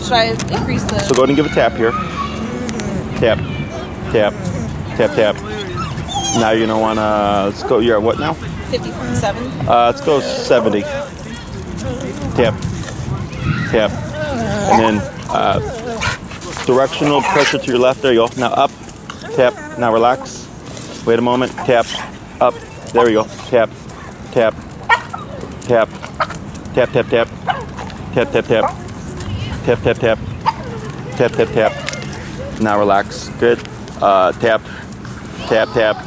Should I increase the... So go ahead and give a tap here. Tap, tap, tap, tap. Now you're gonna wanna, let's go, you're at what now? 57. Let's go 70. Tap, tap. And then directional pressure to your left. There you go. Now up, tap. Now relax. Wait a moment. Tap, up. There we go. Tap, tap, tap, tap, tap, tap, tap, tap, tap, tap, tap, tap, tap, tap, tap. Now relax. Good. Tap, tap, tap.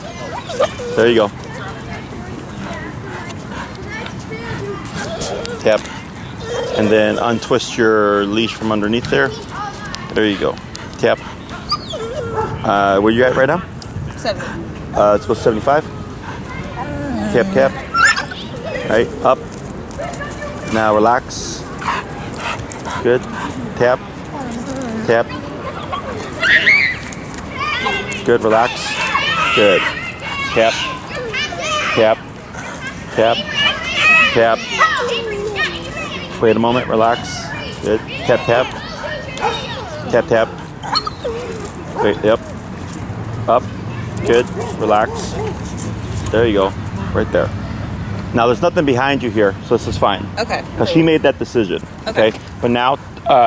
There you go. Tap. And then untwist your leash from underneath there. There you go. Tap. Where you at right now? 70. Let's go 75. Tap, tap. Right, up. Now relax. Good. Tap. Tap. Good, relax. Good. Tap. Tap. Tap. Tap. Wait a moment, relax. Good. Tap, tap. Tap, tap. Wait, yep. Up. Good. Relax. There you go. Right there. Now there's nothing behind you here, so this is fine. Okay. Because she made that decision. Okay. But now,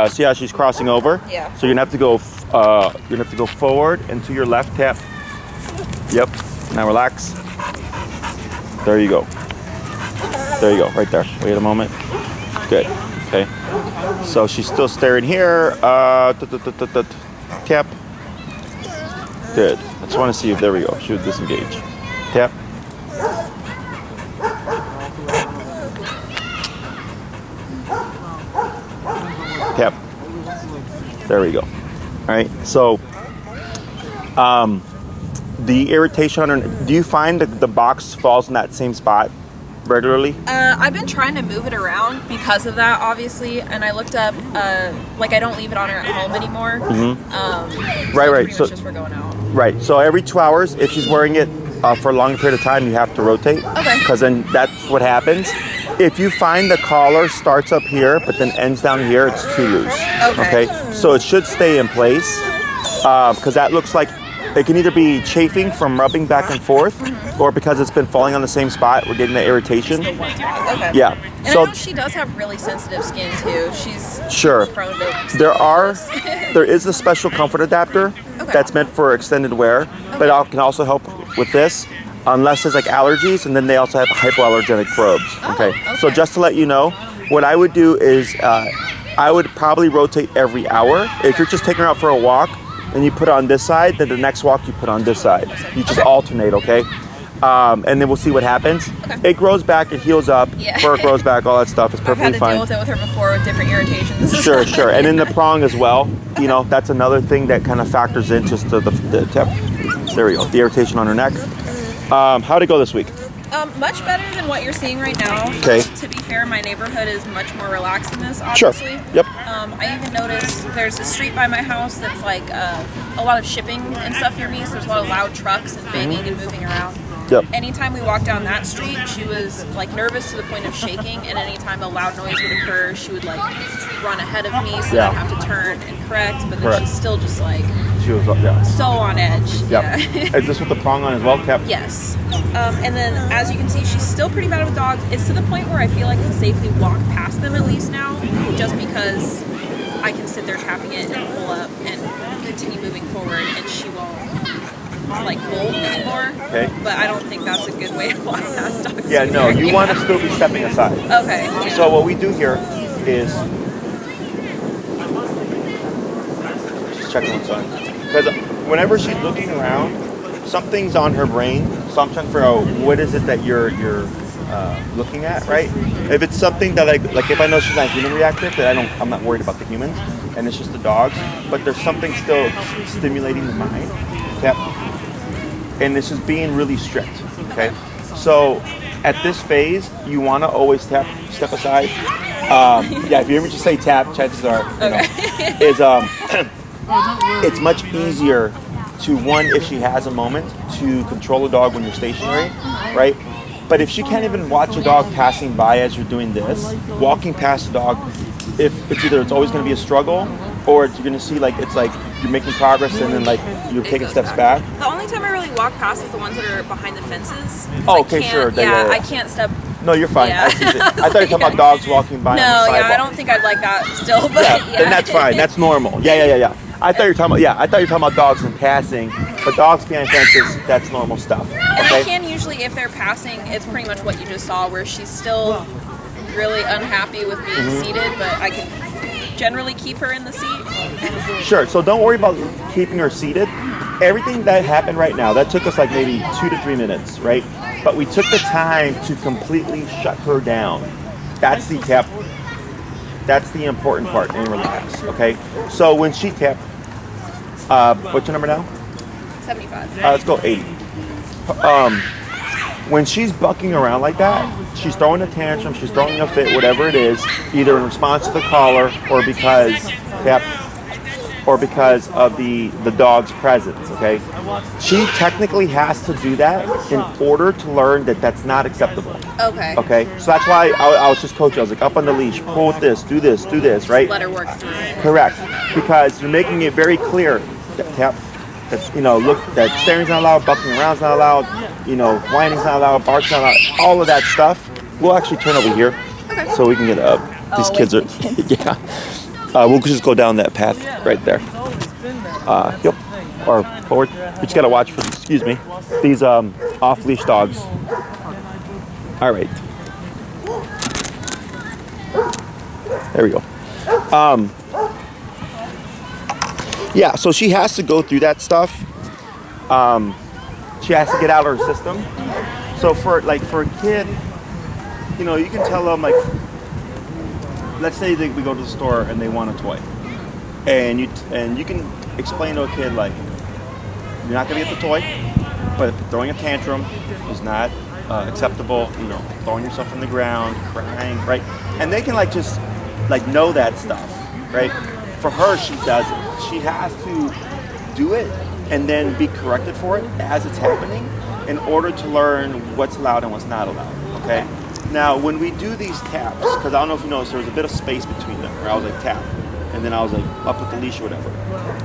see how she's crossing over? Yeah. So you're gonna have to go. You're gonna have to go forward and to your left. Tap. Yep. Now relax. There you go. There you go. Right there. Wait a moment. Good. Okay. So she's still staring here. Tap. Good. I just want to see if, there we go. She would disengage. Tap. Tap. There we go. All right. So, the irritation on her, do you find that the box falls in that same spot regularly? I've been trying to move it around because of that, obviously, and I looked up, like I don't leave it on her at home anymore. Right. So just for going out. Right. So every 2 hours, if she's wearing it for a long period of time, you have to rotate. Okay. Because then that's what happens. If you find the collar starts up here, but then ends down here, it's too loose. Okay. So it should stay in place because that looks like it can either be chafing from rubbing back and forth, or because it's been falling on the same spot, we're getting that irritation. Okay. Yeah. And So I know she does have really sensitive skin too. She's sure. prone to There is a special comfort adapter that's meant for extended wear, but it can also help with this, unless there's like allergies, and then they also have hypoallergenic probes. Okay. So just to let you know, what I would do is I would probably rotate every hour. If you're just taking her out for a walk, and you put it on this side, then the next walk you put on this side. You just alternate, okay? And then we'll see what happens. Okay. It grows back, it heals up, fur grows back, all that stuff is perfectly fine. I've had to deal with it with her before with different irritations. Sure. And in the prong as well, you know, that's another thing that kind of factors in just the tip. There we go, the irritation on her neck. How'd it go this week? Much better than what you're seeing right now. Okay. To be fair, my neighborhood is much more relaxed than this, obviously. Sure. Yep. I even noticed there's a street by my house that's like a lot of shipping and stuff near me, so there's a lot of loud trucks and banging and moving around. Yep. Anytime we walked down that street, she was like nervous to the point of shaking, and anytime a loud noise would occur, she would like run ahead of me, so I'd have to turn and correct, but then she's still just like She was so on edge. Yeah. Is this with the prong on as well, Cap? Yes. And then, as you can see, she's still pretty bad with dogs. It's to the point where I feel I can safely walk past them at least now, just because I can sit there tapping it and pull up and continue moving forward, and she won't like bolt anymore. Okay. But I don't think that's a good way to walk past dogs. Yeah, no, you want to still be stepping aside. Okay. Yeah. So what we do here is just checking what's on. Because whenever she's looking around, something's on her brain. So I'm trying to figure out what is it that you're looking at, right? If it's something that like if I know she's not human reactive, then I'm not worried about the humans, and it's just the dogs. But there's something still stimulating the mind. Yep. And this is being really strict. Okay. So at this phase, you want to always step aside. If you ever just say tap, chances are it's much easier to, one, if she has a moment, to control a dog when you're stationary, right? But if she can't even watch a dog passing by as you're doing this, walking past a dog if it's either it's always going to be a struggle, or you're going to see like it's like you're making progress and then like you're taking steps back. The only time I really walk past is the ones that are behind the fences. Oh, okay, sure. Yeah, I can't step. No, you're fine. Yeah. I thought you were talking about dogs walking by on the No, sidewalk. yeah, I don't think I'd like that still. But Yeah, then that's fine. That's normal. Yeah. I thought you were talking about dogs in passing, but dogs behind fences, that's normal stuff. And Okay? I can usually, if they're passing, it's pretty much what you just saw, where she's still really unhappy with being seated, but I can generally keep her in the seat. Sure. So don't worry about keeping her seated. Everything that happened right now, that took us like maybe 2 to 3 minutes, right? But we took the time to completely shut her down. That's the tap. That's the important part, and relax. Okay. So when she tapped, what's your number now? 75. Let's go 80. When she's bucking around like that, she's throwing a tantrum, she's throwing a fit, whatever it is, either in response to the collar or because of the dog's presence, okay? She technically has to do that in order to learn that that's not acceptable. Okay. Okay? So that's why I was just coaching. I was like, up on the leash, pull with this, do this, right? Let her work through it. Correct. Because you're making it very clear that look, that staring's not allowed, bucking around's not allowed, whining's not allowed, bark's not allowed, all of that stuff. We'll actually turn over here so we can get up. These kids are, yeah. We'll just go down that path right there. Yep. Or forward. We just gotta watch for, these off-leash dogs. All right. There we go. Yeah, so she has to go through that stuff. She has to get out of her system. So for a kid, you can tell them like, let's say we go to the store and they want a toy, and you can explain to a kid like, you're not gonna get the toy, but throwing a tantrum is not acceptable. Throwing yourself on the ground, crying, right? And they can just know that stuff, right? For her, she doesn't. She has to do it and then be corrected for it as it's happening in order to learn what's allowed and what's not allowed, okay? Now, when we do these taps, because I don't know if you noticed, there was a bit of space between them, where I was like, tap, and then I was like, up with the leash or whatever,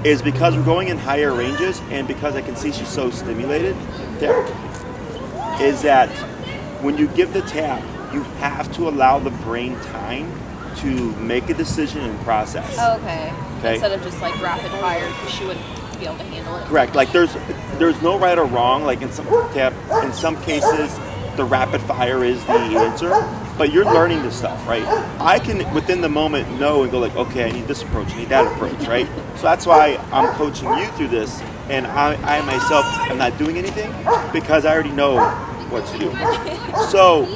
is because we're going in higher ranges, and because I can see she's so stimulated, tap, is that when you give the tap, you have to allow the brain time to make a decision and process. Oh, okay. Instead of just rapid fire, because she wouldn't be able to handle it. Correct. There's no right or wrong. In some cases, the rapid fire is the answer, but you're learning this stuff, right? I can within the moment know and go okay, I need this approach, I need that approach, right? So that's why I'm coaching you through this, and I myself am not doing anything because I already know what to do. So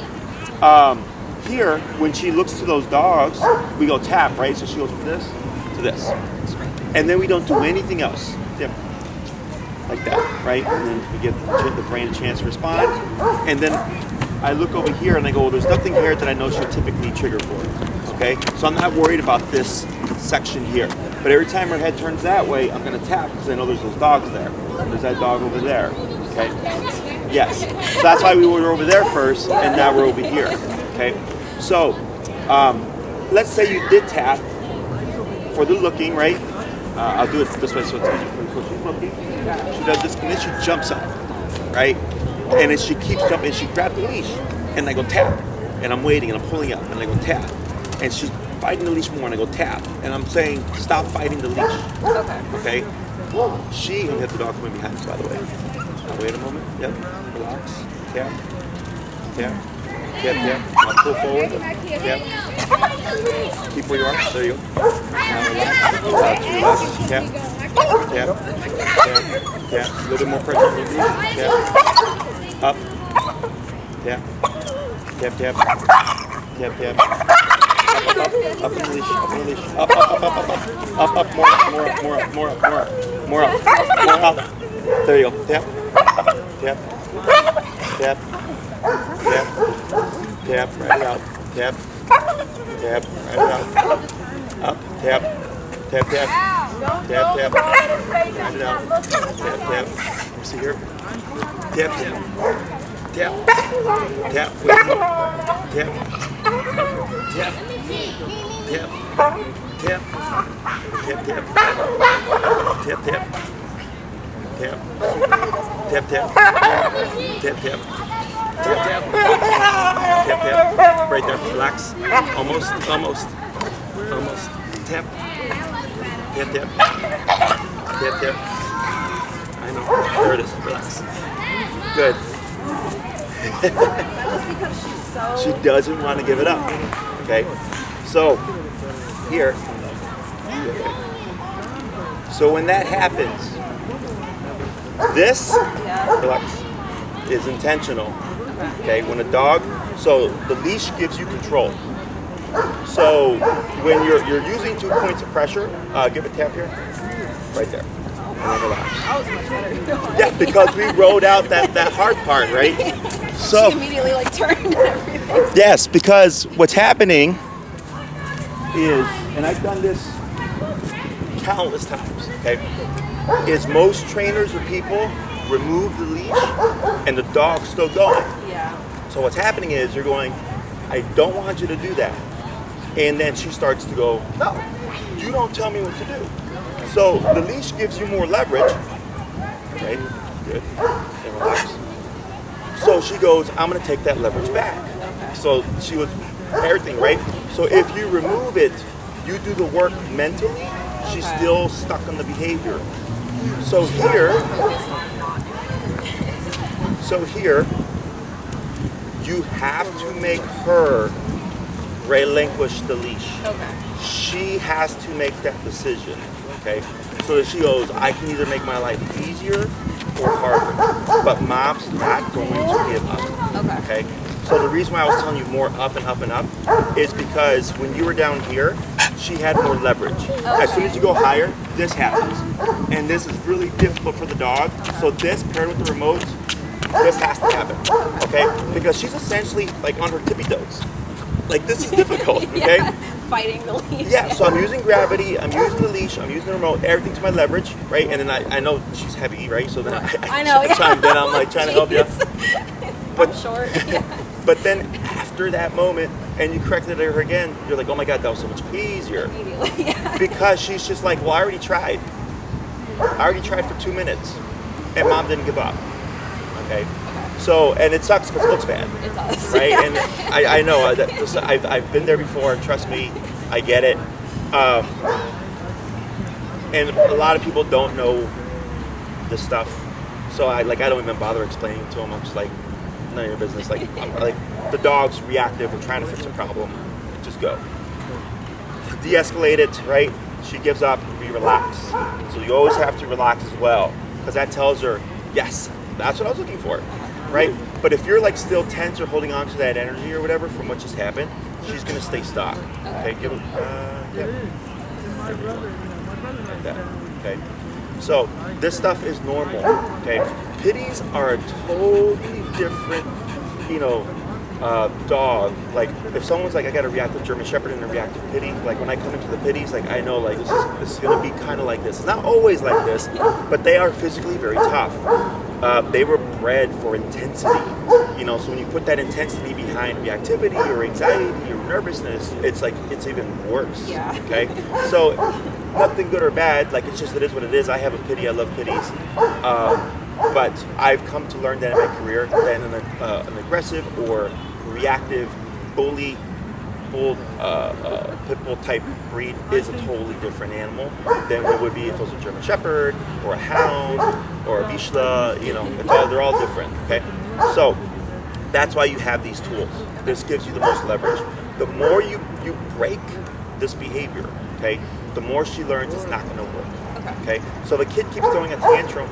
here, when she looks to those dogs, we go tap, right? So she goes from this to this. And then we don't do anything else. Yep. Like that, right? And then we give the brain a chance to respond. And then I look over here and I go, well, there's nothing here that I know she'll typically trigger for. Okay? So I'm not worried about this section here. But every time her head turns that way, I'm going to tap because I know there's those dogs there. There's that dog over there. Okay? Yes. So that's why we were over there first, and now we're over here. Okay? So, let's say you did tap for the looking, right? I'll do it this way so it's easier for the coach. She's looking. She does this, and then she jumps up, right? And then she keeps jumping, and she grabs the leash, and I go tap. And I'm waiting, and I'm pulling up, and I go tap. And she's fighting the leash more, and I go tap. And I'm saying, stop fighting the leash. Okay? She, and we have the dog coming behind us, by the way. Wait a moment. Yep. Relax. Tap. Tap. Tap, tap. Now pull forward. Tap. Keep where you are. There you go. Now relax. Relax. Tap. Tap. Tap. Tap. A little bit more pressure on your leash. Tap. Up. Tap. Tap, tap. Tap, tap. Up in the leash. Up in the leash. Up, up, up, up, up, up. Up, up. More up, more up, more up, more up, more up. More up. More up. There you go. Tap. Tap. Tap. Tap. Tap. Right out. Tap. Tap. Right out. Up. Tap. Tap. Tap. Tap. Tap. Right it out. Tap. Tap. Let me see here. Tap. Tap. Tap. Tap. Wait. Tap. Tap. Tap. Tip. Tip, tip. Tip, tip. Tip. Tip, tip. Tip, tip. Tip, tip. Tip, tip. Right there. Relax. Almost. Almost. Almost. Tip. Tip, tip. Tip, tip. I know. There it is. Relax. Good. She doesn't want to give it up. Okay? So, here. So when that happens, this, relax, is intentional. Okay? When a dog, so the leash gives you control. So when you're using 2 points of pressure, give a tap here. Right there. And then relax. That was much better. Yeah, because we rode out that hard part, right? So She immediately like turned everything. yes, because what's happening is, and I've done this countless times, okay, is most trainers or people remove the leash and the dog's still going. Yeah. So what's happening is you're going, I don't want you to do that. And then she starts to go, no, you don't tell me what to do. So the leash gives you more leverage, right? Good, and relax. So she goes, I'm gonna take that leverage back. So she was everything, right? So if you remove it, you do the work mentally, she's still stuck on the behavior. So here, you have to make her relinquish the leash. Okay. She has to make that decision, okay? So that she goes, I can either make my life easier or harder, but mom's not going to give up, okay? So the reason why I was telling you more up and up and up is because when you were down here, she had more leverage. As soon as you go higher, this happens. And this is really difficult for the dog. So this paired with the remote, this has to happen, okay? Because she's essentially like on her tippy toes. Like this is difficult, okay? Fighting the leash. Yeah, so I'm using gravity, I'm using the leash, I'm using the remote, everything to my leverage, right? And then I know she's heavy, right? So then I know, yeah. then I'm like trying to help you. But I'm short. Yeah. But then after that moment, and you corrected her again, you're like, oh my God, that was so much easier. Immediately, yeah. Because she's just like, well, I already tried. I already tried for 2 minutes, and mom didn't give up. Okay. So, and it sucks because it looks bad. It does. Right? And I know, I've been there before, trust me, I get it. And a lot of people don't know this stuff. So I don't even bother explaining to them. I'm just like, none of your business. Like the dog's reactive, we're trying to fix a problem, just go. De-escalate it, right? She gives up, we relax. So you always have to relax as well, because that tells her, yes, that's what I was looking for. Right? But if you're like still tense or holding on to that energy or whatever from what just happened, she's gonna stay stuck. Okay, give it, like that. Okay. So this stuff is normal. Okay. Pitties are a totally different, dog. Like if someone's like, I got a reactive German Shepherd and a reactive pitty, like when I come into the pitties, like I know like this is gonna be kind of like this. It's not always like this, but they are physically very tough. They were bred for intensity, so when you put that intensity behind reactivity or anxiety or nervousness, it's even worse. Yeah. Okay. So nothing good or bad, like it's just, it is what it is. I have a pitty, I love pitties. But I've come to learn that in my career that an aggressive or reactive pit bull type breed is a totally different animal than it would be if it was a German Shepherd or a Hound or a Vizsla. They're all different. Okay, so that's why you have these tools. This gives you the most leverage. The more you break this behavior, okay, the more she learns it's not going to work. Okay, so the kid keeps throwing a tantrum,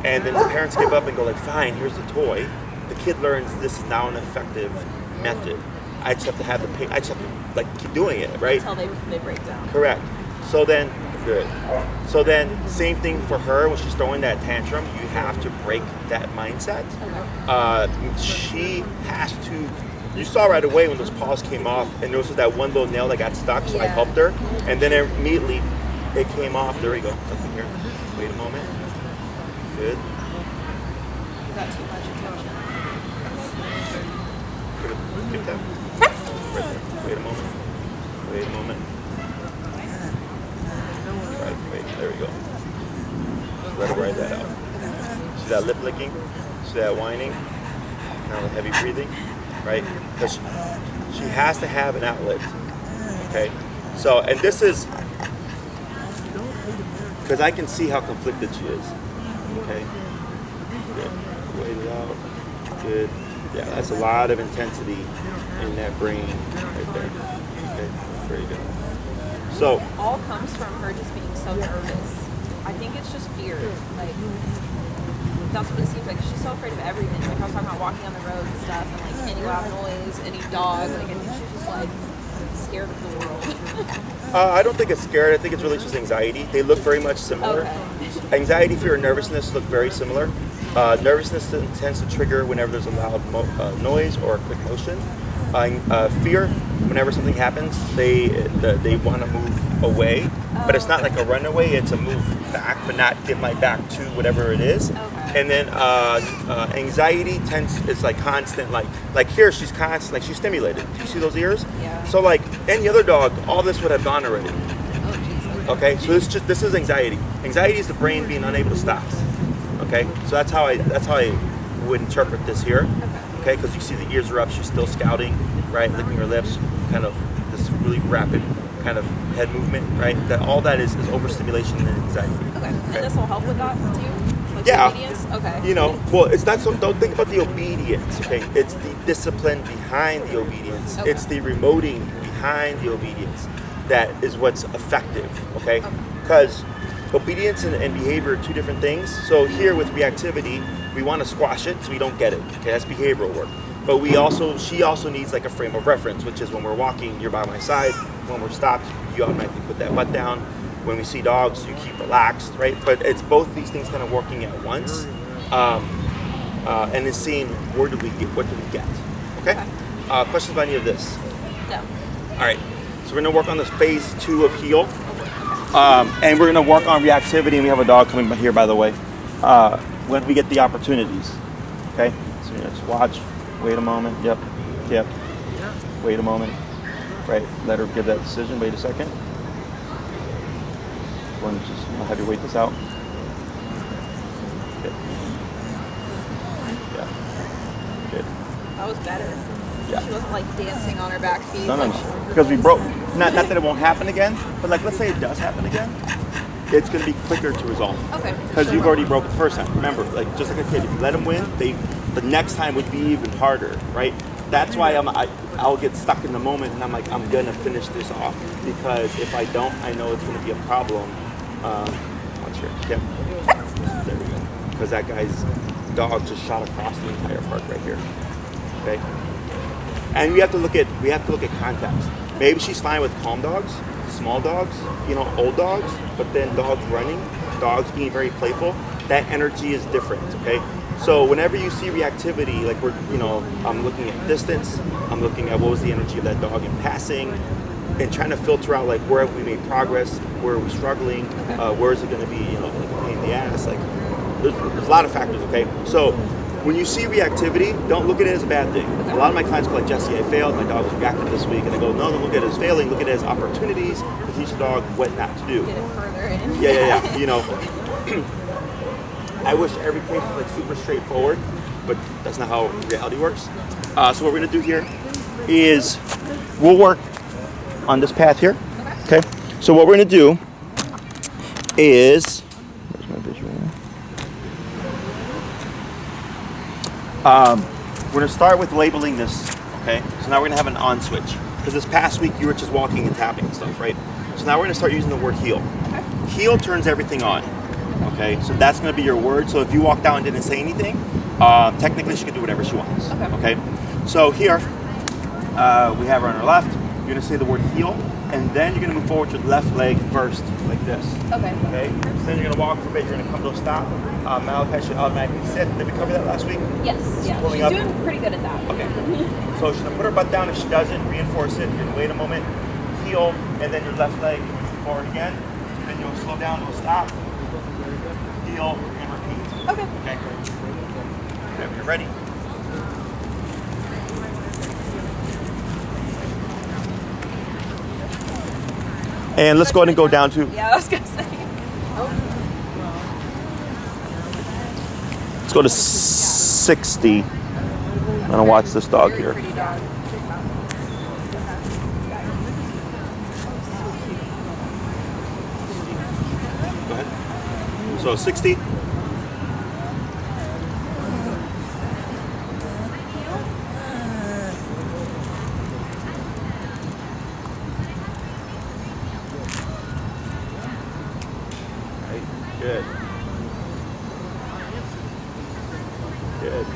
and then the parents give up and go like, fine, here's the toy. The kid learns this is now an effective method. I just have to have I just have to keep doing it, right? Until they break down. Correct. So then, good. So then, same thing for her when she's throwing that tantrum. You have to break that mindset. She has to. You saw right away when those paws came off, and there was that one little nail that got stuck. So I helped her, and then immediately it came off. There we go. Something here. Wait a moment. Good. Is that too much attention? Get that. Right there. Wait a moment. that lip licking, see that whining, now the heavy breathing, right? Because she has to have an outlet, okay? So, and this is, because I can see how conflicted she is, okay? Good, wait it out, good. Yeah, that's a lot of intensity in that brain right there, okay? Very good. So, it all comes from her just being so nervous. I think it's just fear. Like, that's what it seems like. She's so afraid of everything. Like, I was talking about walking on the road and stuff, and like any loud noise, any dog. Like, I think she's just like scared of the world. I don't think it's scared. I think it's really just anxiety. They look very much similar. Okay. Anxiety, fear, and nervousness look very similar. Nervousness tends to trigger whenever there's a loud noise or a quick motion. Fear, whenever something happens, they want to move away, but it's not like a runaway. It's a move back, but not give my back to whatever it is. Okay. And then anxiety it's like constant, like here she's constant, like she's stimulated. Do you see those ears? Yeah. So like any other dog, all this would have gone already. Oh, jeez. Okay, so this is anxiety. Anxiety is the brain being unable to stop. Okay, so that's how I would interpret this here. Okay, because you see the ears are up, she's still scouting, right? Licking her lips, kind of this really rapid kind of head movement, right? That all that is overstimulation and anxiety. Okay. And this will help with that too? Like Yeah. obedience? Okay. You know, well, it's not so. Don't think about the obedience. Okay, it's the discipline behind the obedience. Okay. It's the remoting behind the obedience that is what's effective. Okay, because obedience and behavior are two different things. So here with reactivity, we want to squash it so we don't get it. Okay, that's behavioral work. But she also needs like a frame of reference, which is when we're walking, you're by my side. When we're stopped, you automatically put that butt down. When we see dogs, you keep relaxed, right? But it's both these things kind of working at once, and then seeing what do we get? Okay. Questions about any of this? No. All right. So we're gonna work on this phase 2 of heal. And we're going to work on reactivity, and we have a dog coming here, by the way, when we get the opportunities. Okay? So you just watch, wait a moment, yep, wait a moment, right, let her give that decision, wait a second. I'll have you wait this out. Good. Yeah, good. That was better. Yeah. She wasn't like dancing on her back feet. No. Because we broke, not that it won't happen again, but like let's say it does happen again, it's going to be quicker to resolve. Okay. Because you've already broke it the first time. Remember, like just like a kid, if you let them win, the next time would be even harder, right? That's why I'll get stuck in the moment and I'm like, I'm going to finish this off. Because if I don't, I know it's going to be a problem. Watch here. Yep. There we go. Because that guy's dog just shot across the entire park right here. Okay. And we have to look at context. Maybe she's fine with calm dogs, small dogs, old dogs, but then dogs running, dogs being very playful, that energy is different, okay? So whenever you see reactivity, like I'm looking at distance, I'm looking at what was the energy of that dog in passing, and trying to filter out like where have we made progress, where are we struggling, where is it going to be, like a pain in the ass, like there's a lot of factors, okay? So when you see reactivity, don't look at it as a bad thing. A lot of my clients go like, Jesse, I failed, my dog was reactive this week, and they go, no, don't look at it as failing, look at it as opportunities to teach the dog what not to do. Get it further in. Yeah. I wish every case was like super straightforward, but that's not how reality works. So what we're gonna do here is we'll work on this path here. Okay. So what we're gonna do is, where's my visual? We're going to start with labeling this, okay? So now we're going to have an on switch. Because this past week you were just walking and tapping and stuff, right? So now we're going to start using the word heal. Okay. Heal turns everything on, okay? So that's going to be your word. So if you walked out and didn't say anything, technically she can do whatever she wants, okay? So here, we have her on her left. You're going to say the word heal, and then you're going to move forward to the left leg first, like this. Okay. Okay? So then you're going to walk for a bit. You're going to come to a stop. Malachite should automatically sit. Did we cover that last week? Yes. Yeah. Pulling She's up. doing pretty good at that. Okay. So she's going to put her butt down. If she doesn't, reinforce it. You're going to wait a moment, heel, and then your left leg forward again. Then you'll slow down to a stop, heel, and repeat. Okay. Okay. Whenever you're ready. And let's go ahead and go down to. Yeah, I was gonna say. Oh. Let's go to 60. I'm gonna watch this dog Very here. pretty dog. Go ahead. So 60. Good. Good.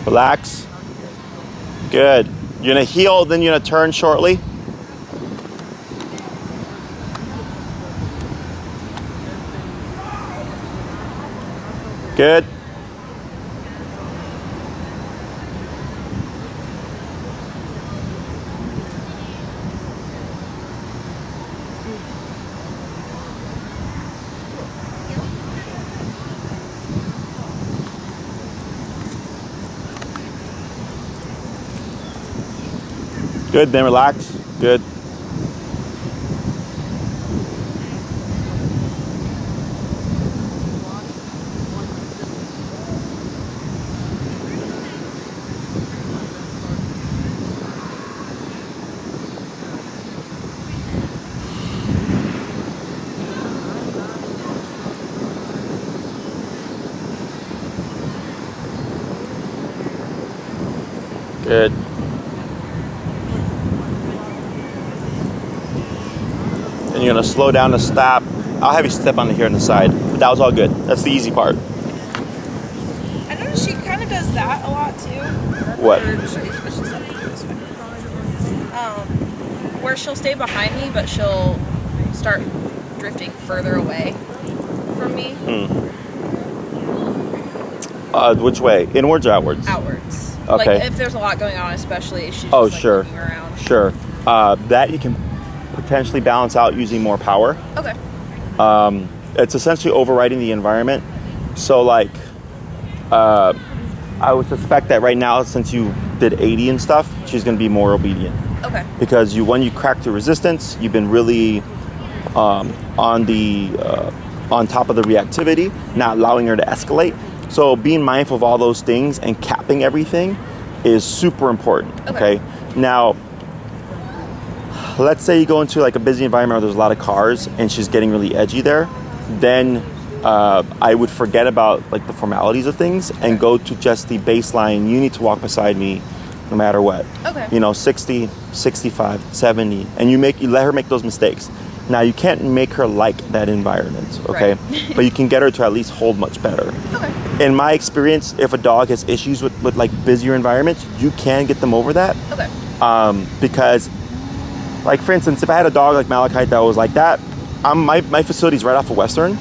Relax. Good. You're gonna heel, then you're gonna turn shortly. Good. Good, then relax. Good. Good. And you're gonna slow down to stop. I'll have you step on here on the side, but that was all good. That's the easy part. I noticed she kind of does that a lot too. What? Where she'll stay behind me, but she'll start drifting further away from me. Which way? Inwards or outwards? Outwards. Okay. Like if there's a lot going on, especially, she's just Oh, like sure. looking around. Sure. That you can potentially balance out using more power. Okay. It's essentially overriding the environment. So like, I would suspect that right now, since you did 80 and stuff, she's gonna be more obedient. Okay. Because when you crack the resistance, you've been really on top of the reactivity, not allowing her to escalate. So being mindful of all those things and capping everything is super important. Okay. Now, let's say you go into like a busy environment where there's a lot of cars and she's getting really edgy there, then I would forget about like the formalities of things and go to just the baseline. You need to walk beside me no matter what. Okay. You know, 60, 65, 70, and you let her make those mistakes. Now, you can't make her like that environment, okay? Right. But you can get her to at least hold much better. Okay. In my experience, if a dog has issues with like busier environments, you can get them over that. Okay. Because, like for instance, if I had a dog like Malachite that was like that, my facility's right off of Western.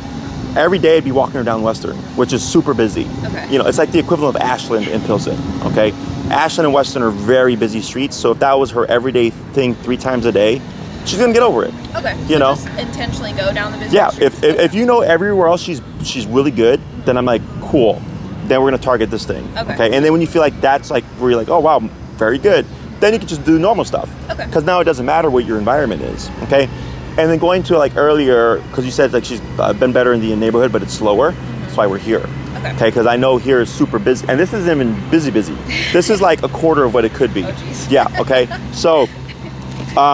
Every day I'd be walking her down Western, which is super busy. Okay. You know, it's like the equivalent of Ashland and Pilsen, okay? Ashland and Western are very busy streets, so if that was her everyday thing 3 times a day, she's gonna get over it. Okay. You know? Just intentionally go down the busy Yeah, streets. if you know everywhere else she's really good, then I'm like, cool. Then we're gonna target this thing. Okay. And then when you feel like that's like where you're like, oh wow, very good, then you can just do normal stuff. Okay. Because now it doesn't matter what your environment is. Okay. And then going to like earlier, because you said like she's been better in the neighborhood, but it's slower. That's why we're here. Okay. Because I know here is super busy, and this isn't even busy. This is like a quarter of what it could be. Oh, geez. Yeah. Okay. So,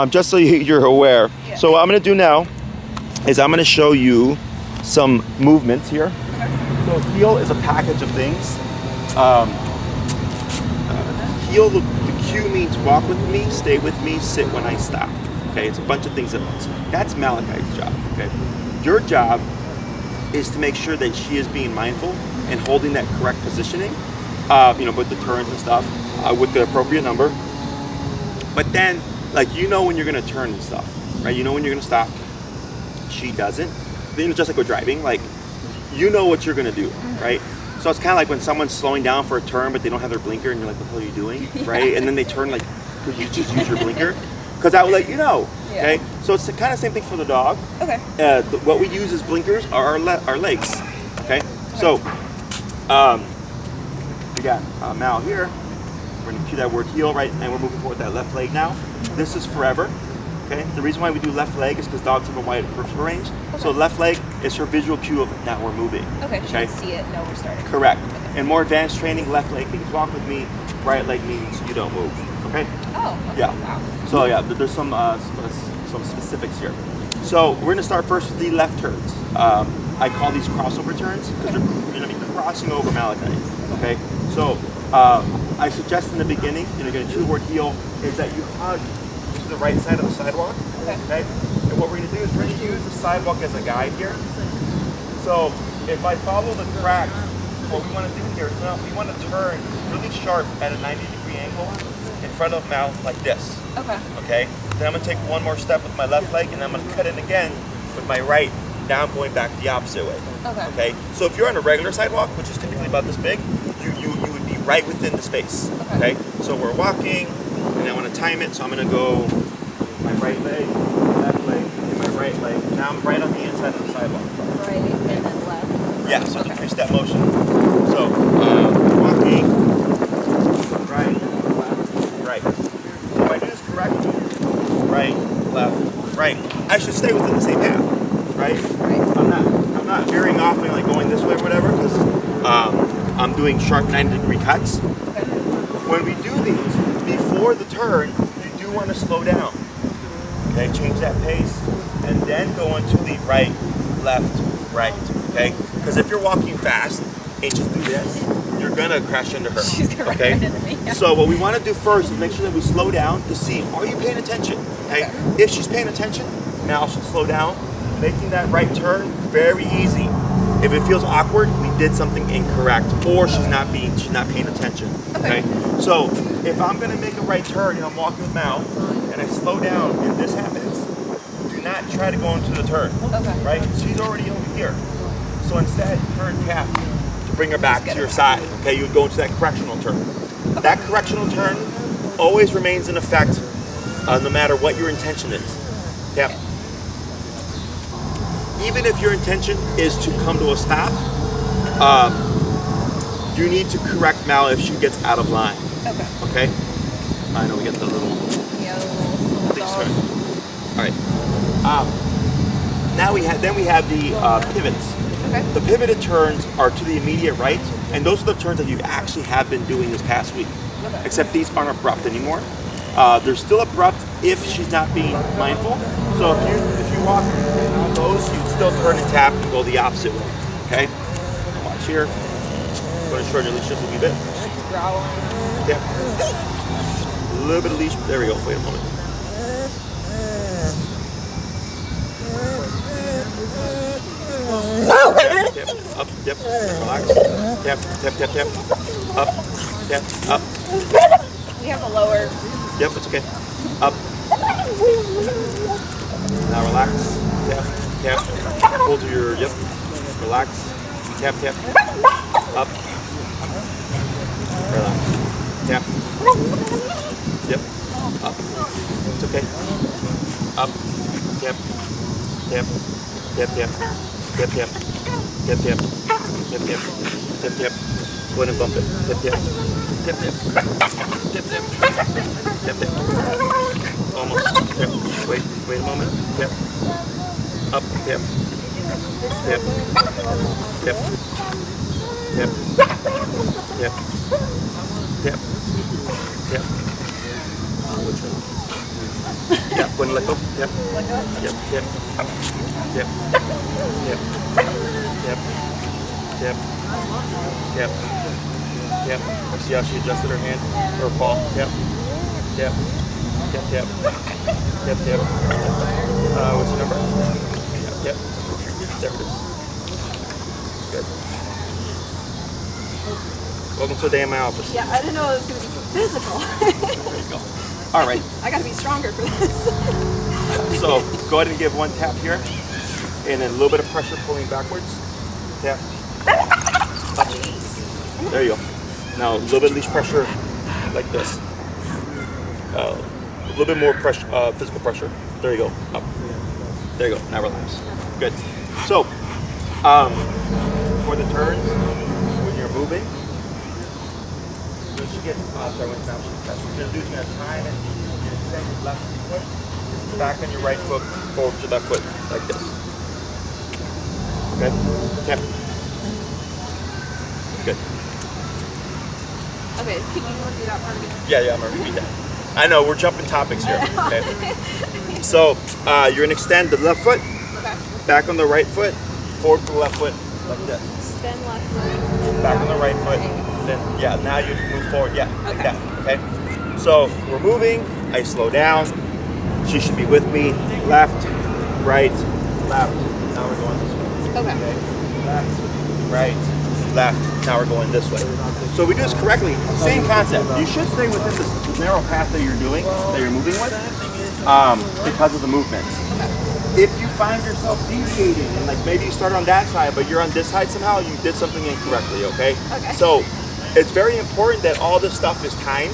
just so you're aware. Yeah. So what I'm gonna do now is I'm gonna show you some movements here. Okay. So heel is a package of things. Heel, the cue means walk with me, stay with me, sit when I stop. Okay, it's a bunch of things at once. That's Malachite's job. Okay, your job is to make sure that she is being mindful and holding that correct positioning. With the turns and stuff, with the appropriate number. But then, like when you're gonna turn and stuff, right? You know when you're gonna stop. She doesn't. Then just like with driving, like you know what you're gonna do, right? So it's kind of like when someone's slowing down for a turn, but they don't have their blinker, and you're like, "What the hell are you doing?" Right? And then they turn like, "Could you just use your blinker?" Because I will let you know. Yeah. Okay. So it's the kind of same thing for the dog. Okay. What we use as blinkers are our legs. Okay. So we got Mal here. We're gonna cue that word heel, right? And we're moving forward with that left leg now. This is forever. Okay. The reason why we do left leg is because dogs have a wide peripheral range. Okay. So left leg is her visual cue of now we're moving. Okay, she can see it, know we're starting. Correct. In more advanced training, left leg means walk with me, right leg means you don't move. Okay? Oh, okay. Yeah. Wow. So yeah, there's some specifics here. So we're gonna start first with the left turns. I call these crossover turns because you're gonna be crossing over Malachite. Okay? So I suggest in the beginning, you're gonna cue the word heel, is that you hug to the right side of the sidewalk. Okay? And what we're gonna do is we're gonna use the sidewalk as a guide here. So if I follow the cracks, what we want to do here is we want to turn really sharp at a 90-degree angle in front of Mal like this. Okay. Okay? Then I'm going to take one more step with my left leg, and then I'm going to cut in again with my right. Now I'm going back the opposite way. Okay. Okay? So if you're on a regular sidewalk, which is typically about this big, you would be right within the space. Okay? So we're walking, and I want to time it, so I'm going to go my right leg, left leg, and my right leg. Now I'm right on the inside of the sidewalk. Right, and then left. Yeah, so it's a three-step motion. So, walking, right, left, right. So if I do this correctly, right, left, right, I should stay within the same path, right? Right. I'm not veering off and like going this way or whatever, because I'm doing sharp 90-degree cuts. Okay. When we do these, before the turn, you do want to slow down. Okay, change that pace, and then go into the right, left, right. Okay? Because if you're walking fast and just do this, you're gonna crash into her. She's gonna okay? run into me. Yeah. So what we want to do first is make sure that we slow down to see, are you paying attention? Okay? If she's paying attention, now she'll slow down, making that right turn very easy. If it feels awkward, we did something incorrect, or she's not paying attention. Okay? So if I'm gonna make a right turn and I'm walking with Mal and I slow down and this happens, do not try to go into the turn. Okay. Right? She's already over here. So instead, turn tap to bring her back to your side. Okay, you would go into that correctional turn. That correctional turn always remains in effect no matter what your intention is. Tap. Even if your intention is to come to a stop, you need to correct Mal if she gets out of line. Okay. Okay? I know we get the little things turn. All right. Now we have the pivots. Okay. The pivoted turns are to the immediate right, and those are the turns that you actually have been doing this past week. Okay. Except these aren't abrupt anymore. They're still abrupt if she's not being mindful. So if you walk on those, you'd still turn and tap and go the opposite way. Okay? Watch here. Going to shorten your leash just a wee bit. She's growling. Yep. A little bit of leash. There we go. Wait a moment. Tap, tap, up, yep, relax. Tap, tap, tap, tap. Up, tap, up. We have a lower. Yep, it's okay. Up. Now relax. Tap, tap. Hold to your, yep. Relax. Tap, tap. Up. Relax. Tap. Yep. Up. It's okay. Up. Tap. Tap. Tap, tap. Tap, tap. Tap, tap. Tap, tap. Tap, tap. Go ahead and bump it. Tap, tap. Tap, tap. Tap, tap. Tap, tap. Almost. Tap. Wait a moment. Tap. Up. Tap. Tap. Tap. Tap. Tap. Tap. Tap. Which one? Yeah, go ahead and let go. Tap. Let go. Yep. Tap. Tap. Tap. Tap. Tap. Tap. Tap. See how she adjusted her hand or her paw? Tap. Tap. Tap. Tap. Tap. Tap. What's your number? Yep. There it is. Good. Welcome to a day in my office. Yeah, I didn't know it was going to be so physical. There you go. All right. I got to be stronger for this. So go ahead and give one tap here, and then a little bit of pressure pulling backwards. Tap. Up. There you go. Now a little bit of leash pressure, like this. A little bit more pressure, physical pressure. There you go. Up. There you go. Now relax. Good. So for the turns, when you're moving, gets, sorry, when now she's just gonna time it, you extend your left foot, back on your right foot, forward to left foot, like this. Okay? Tap. Good. Okay, can you repeat that part again? Yeah, I'm gonna repeat that. I know, we're jumping topics here. Okay. So, you're gonna extend the left foot, Okay. back on the right foot, forward to the left foot, like this. Extend left foot. Back on the right foot, then, yeah, now you move forward, yeah, like Okay. that, okay? So, we're moving, I slow down, she should be with me, left, right, left, now we're going this way. Okay. Left, right, left, now we're going this way. So we do this correctly, same concept. You should stay within this narrow path that you're doing, that you're moving with, because of the movement. If you find yourself deviating, and like maybe you start on that side, but you're on this side somehow, you did something incorrectly, okay? Okay. So it's very important that all this stuff is timed.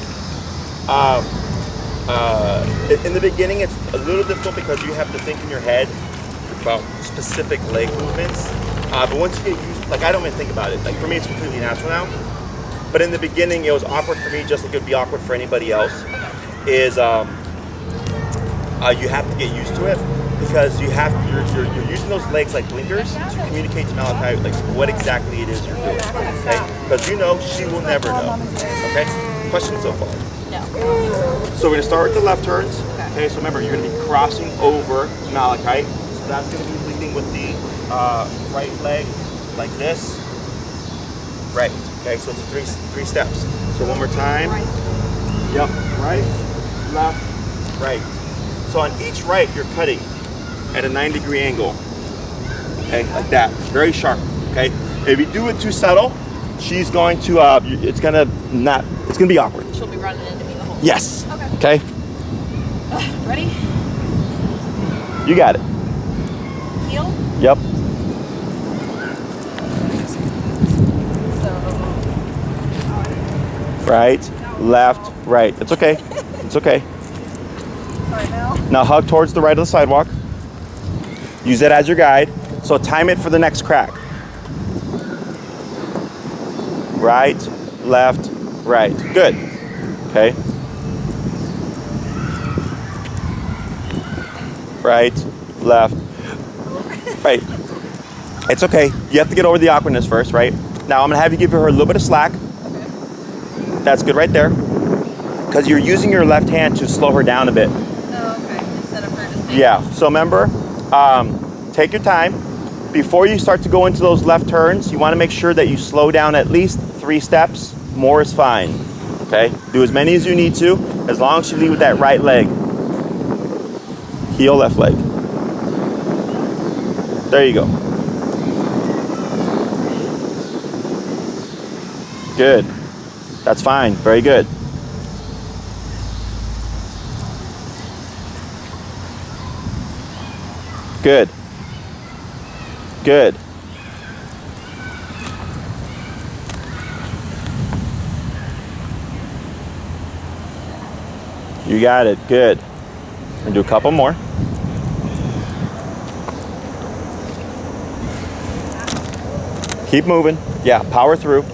In the beginning, it's a little difficult because you have to think in your head about specific leg movements. But once you get used, like I don't even think about it. Like for me, it's completely natural now. But in the beginning, it was awkward for me, just like it would be awkward for anybody else. Is you have to get used to it because you're using those legs like blinkers to communicate to Malachite like what exactly it is you're doing. Okay? Because you know she will never know. Okay? Questions so far? No. So we're gonna start with the left turns. Okay, so remember you're gonna be crossing over Malachite. So that's gonna be leading with the right leg like this. Right. Okay, so it's three steps. So one more time. Yep. Right, left, right. So on each right you're cutting at a 9-degree angle. Okay, like that. Very sharp. Okay. If you do it too subtle, she's going to it's gonna be awkward. She'll be running into me the whole time. Yes. Okay. Okay. Ready? You got it. Heel. Yep. Right, left, right. It's okay. It's okay. Sorry, Mel. Now hug towards the right of the sidewalk. Use it as your guide. So time it for the next crack. Right, left, right. Good. Okay. Right, left, right. It's okay. You have to get over the awkwardness first, right? Now I'm gonna have you give her a little bit of slack. That's good right there. Because you're using your left hand to slow her down a bit. Oh, okay. Instead of her just Yeah. So remember, take your time. Before you start to go into those left turns, you want to make sure that you slow down at least 3 steps. More is fine. Okay? Do as many as you need to, as long as you lead with that right leg. Heel, left leg. There you go. Good. That's fine. Very good. Good. Good. You got it. Good. We're gonna do a couple more. Keep moving. Yeah, power through.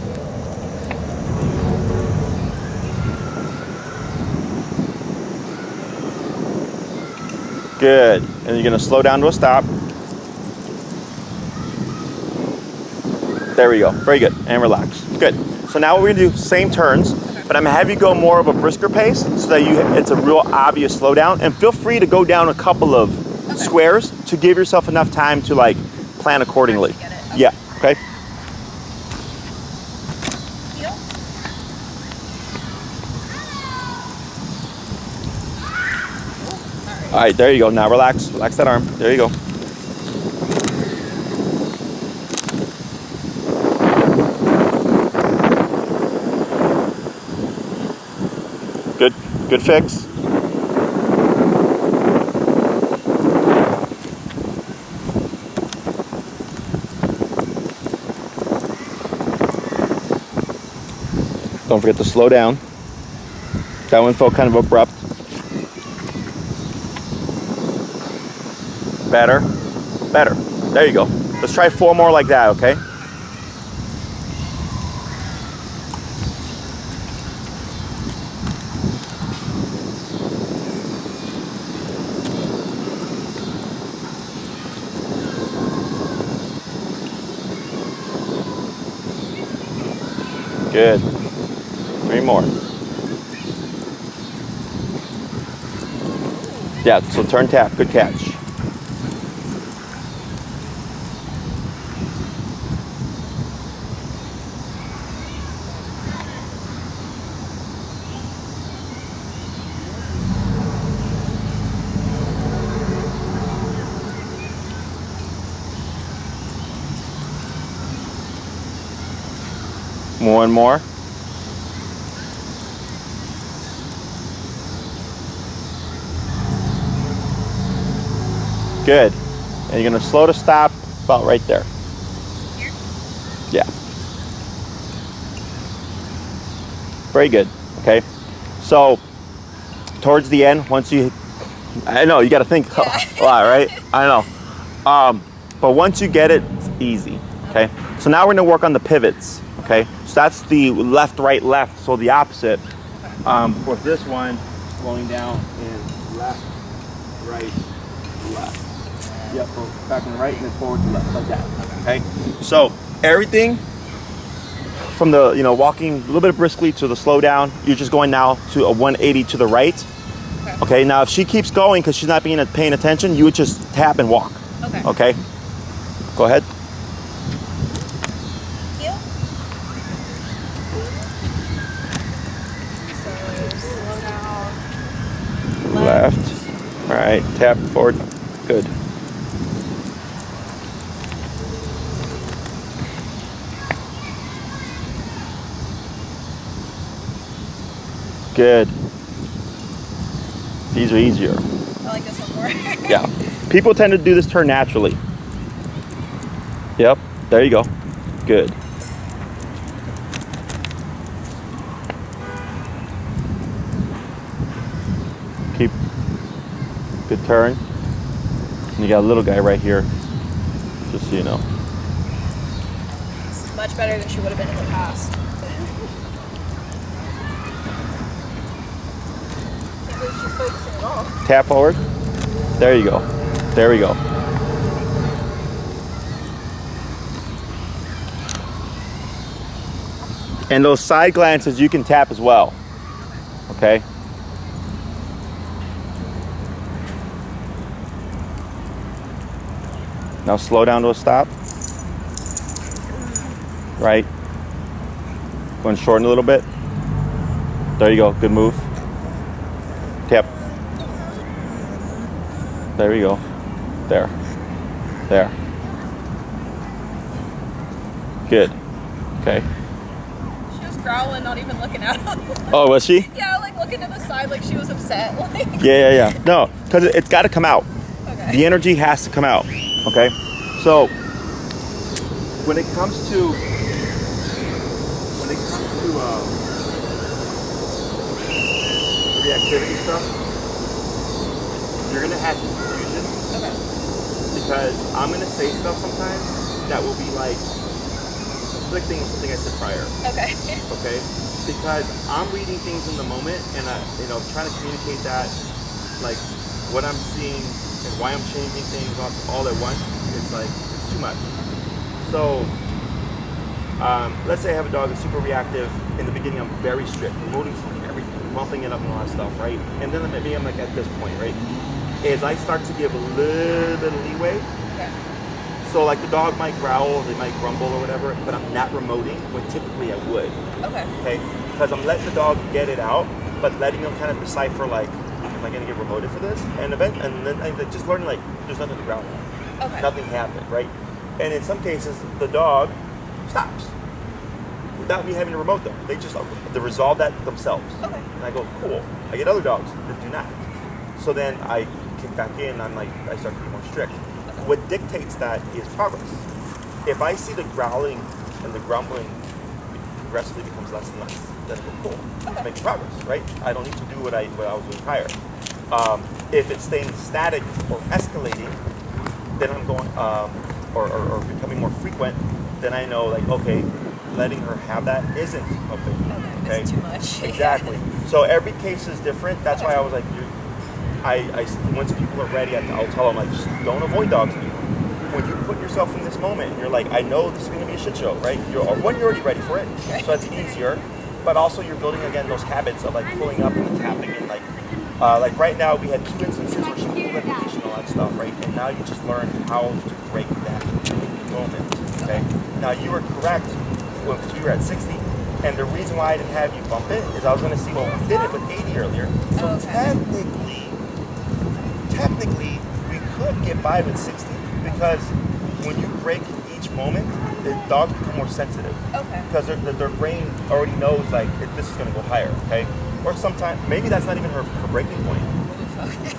Good. And you're gonna slow down to a stop. There we go. Very good. And relax. Good. So now what we're gonna do, same turns, but I'm gonna have you go more of a brisker pace so that it's a real obvious slowdown. And feel free to go down a couple of squares to give yourself enough time to like plan accordingly. Get it. Okay. Yeah. Okay. Heel. All right. There you go. Now relax. Relax that arm. There you go. Good. Good fix. Don't forget to slow down. That one felt kind of abrupt. Better. Better. There you go. Let's try 4 more like that, okay? Good. 3 more. Yeah, so turn tap. Good catch. One more. Good. And you're going to slow to stop about right there. Here? Yeah. Very good. Okay. So towards the end, once you, I know you got to think a lot, right? I know. But once you get it, it's easy. Okay. So now we're going to work on the pivots. Okay. So that's the left, right, left. So the opposite. For this one, slowing down in left, right, left. Yep, go back and right and then forward to left, like that. Okay. So everything from the, you know, walking a little bit briskly to the slow down, you're just going now to a 180 to the right. Okay. Now if she keeps going because she's not paying attention, you would just tap and walk. Okay. Okay. Go ahead. Thank you. So slow down. Left. All right. Tap forward. Good. Good. These are easier. I like this one more. Yeah. People tend to do this turn naturally. Yep. There you go. Good. Keep. Good turn. And you got a little guy right here. Just so you know. It's much better than she would have been in the past. She's focusing at all. Tap forward. There you go. There we go. And those side glances you can tap as well. Okay. Now slow down to a stop. Right. Going shorten a little bit. There you go. Good move. Tap. There we go. There. There. Good. Okay. She was growling, not even looking at him. Oh, was she? Yeah, like looking to the side like she was upset. Like. Yeah. No, because it's got to come out. Okay. The energy has to come out. Okay. So when it comes to reactivity stuff, you're gonna have some confusion. Okay. Because I'm gonna say stuff sometimes that will be like conflicting with something I said prior. Okay. Okay? Because I'm reading things in the moment and trying to communicate that, like what I'm seeing and why I'm changing things all at once. It's like it's too much. So let's say I have a dog that's super reactive. In the beginning, I'm very strict, removing everything, bumping it up and all that stuff, right? And then maybe I'm like at this point, right? Is I start to give a little bit of leeway. Okay. So like the dog might growl, they might grumble or whatever, but I'm not remoting when typically I would. Okay. Okay? Because I'm letting the dog get it out, but letting them kind of decipher like, am I gonna get remoted for this? And then just learning like there's nothing to growl at. Okay. Nothing happened, right? And in some cases the dog stops. Without me having to remote them. They just resolve that themselves. Okay. And I go, cool. I get other dogs that do not. So then I kick back in, I start to be more strict. What dictates that is progress. If I see the growling and the grumbling progressively becomes less and less, then I go, cool. Okay. Making progress, right? I don't need to do what I was doing prior. If it's staying static or escalating, then I'm going, or becoming more frequent, then I know like, okay, letting her have that isn't okay. It's too much. Exactly. So every case is different. That's why I was like, once people are ready, I'll tell them like, just don't avoid dogs anymore. when you put yourself in this moment and you're like, I know this is going to be a shit show, right? You're already ready for it, so that's easier. But also you're building again those habits of like pulling up and tapping and like right now we had 2 instances where she pulled at the leash and all that stuff, right? And now you just learn how to break that moment. Okay. Now you were correct when we were at 60, and the reason why I didn't have you bump it is I was going to see, well, we did it with 80 earlier, so technically we could get by with 60 because when you break each moment, the dogs become more sensitive. Okay. Because their brain already knows like this is going to go higher. Okay. Or sometimes maybe that's not even her breaking point.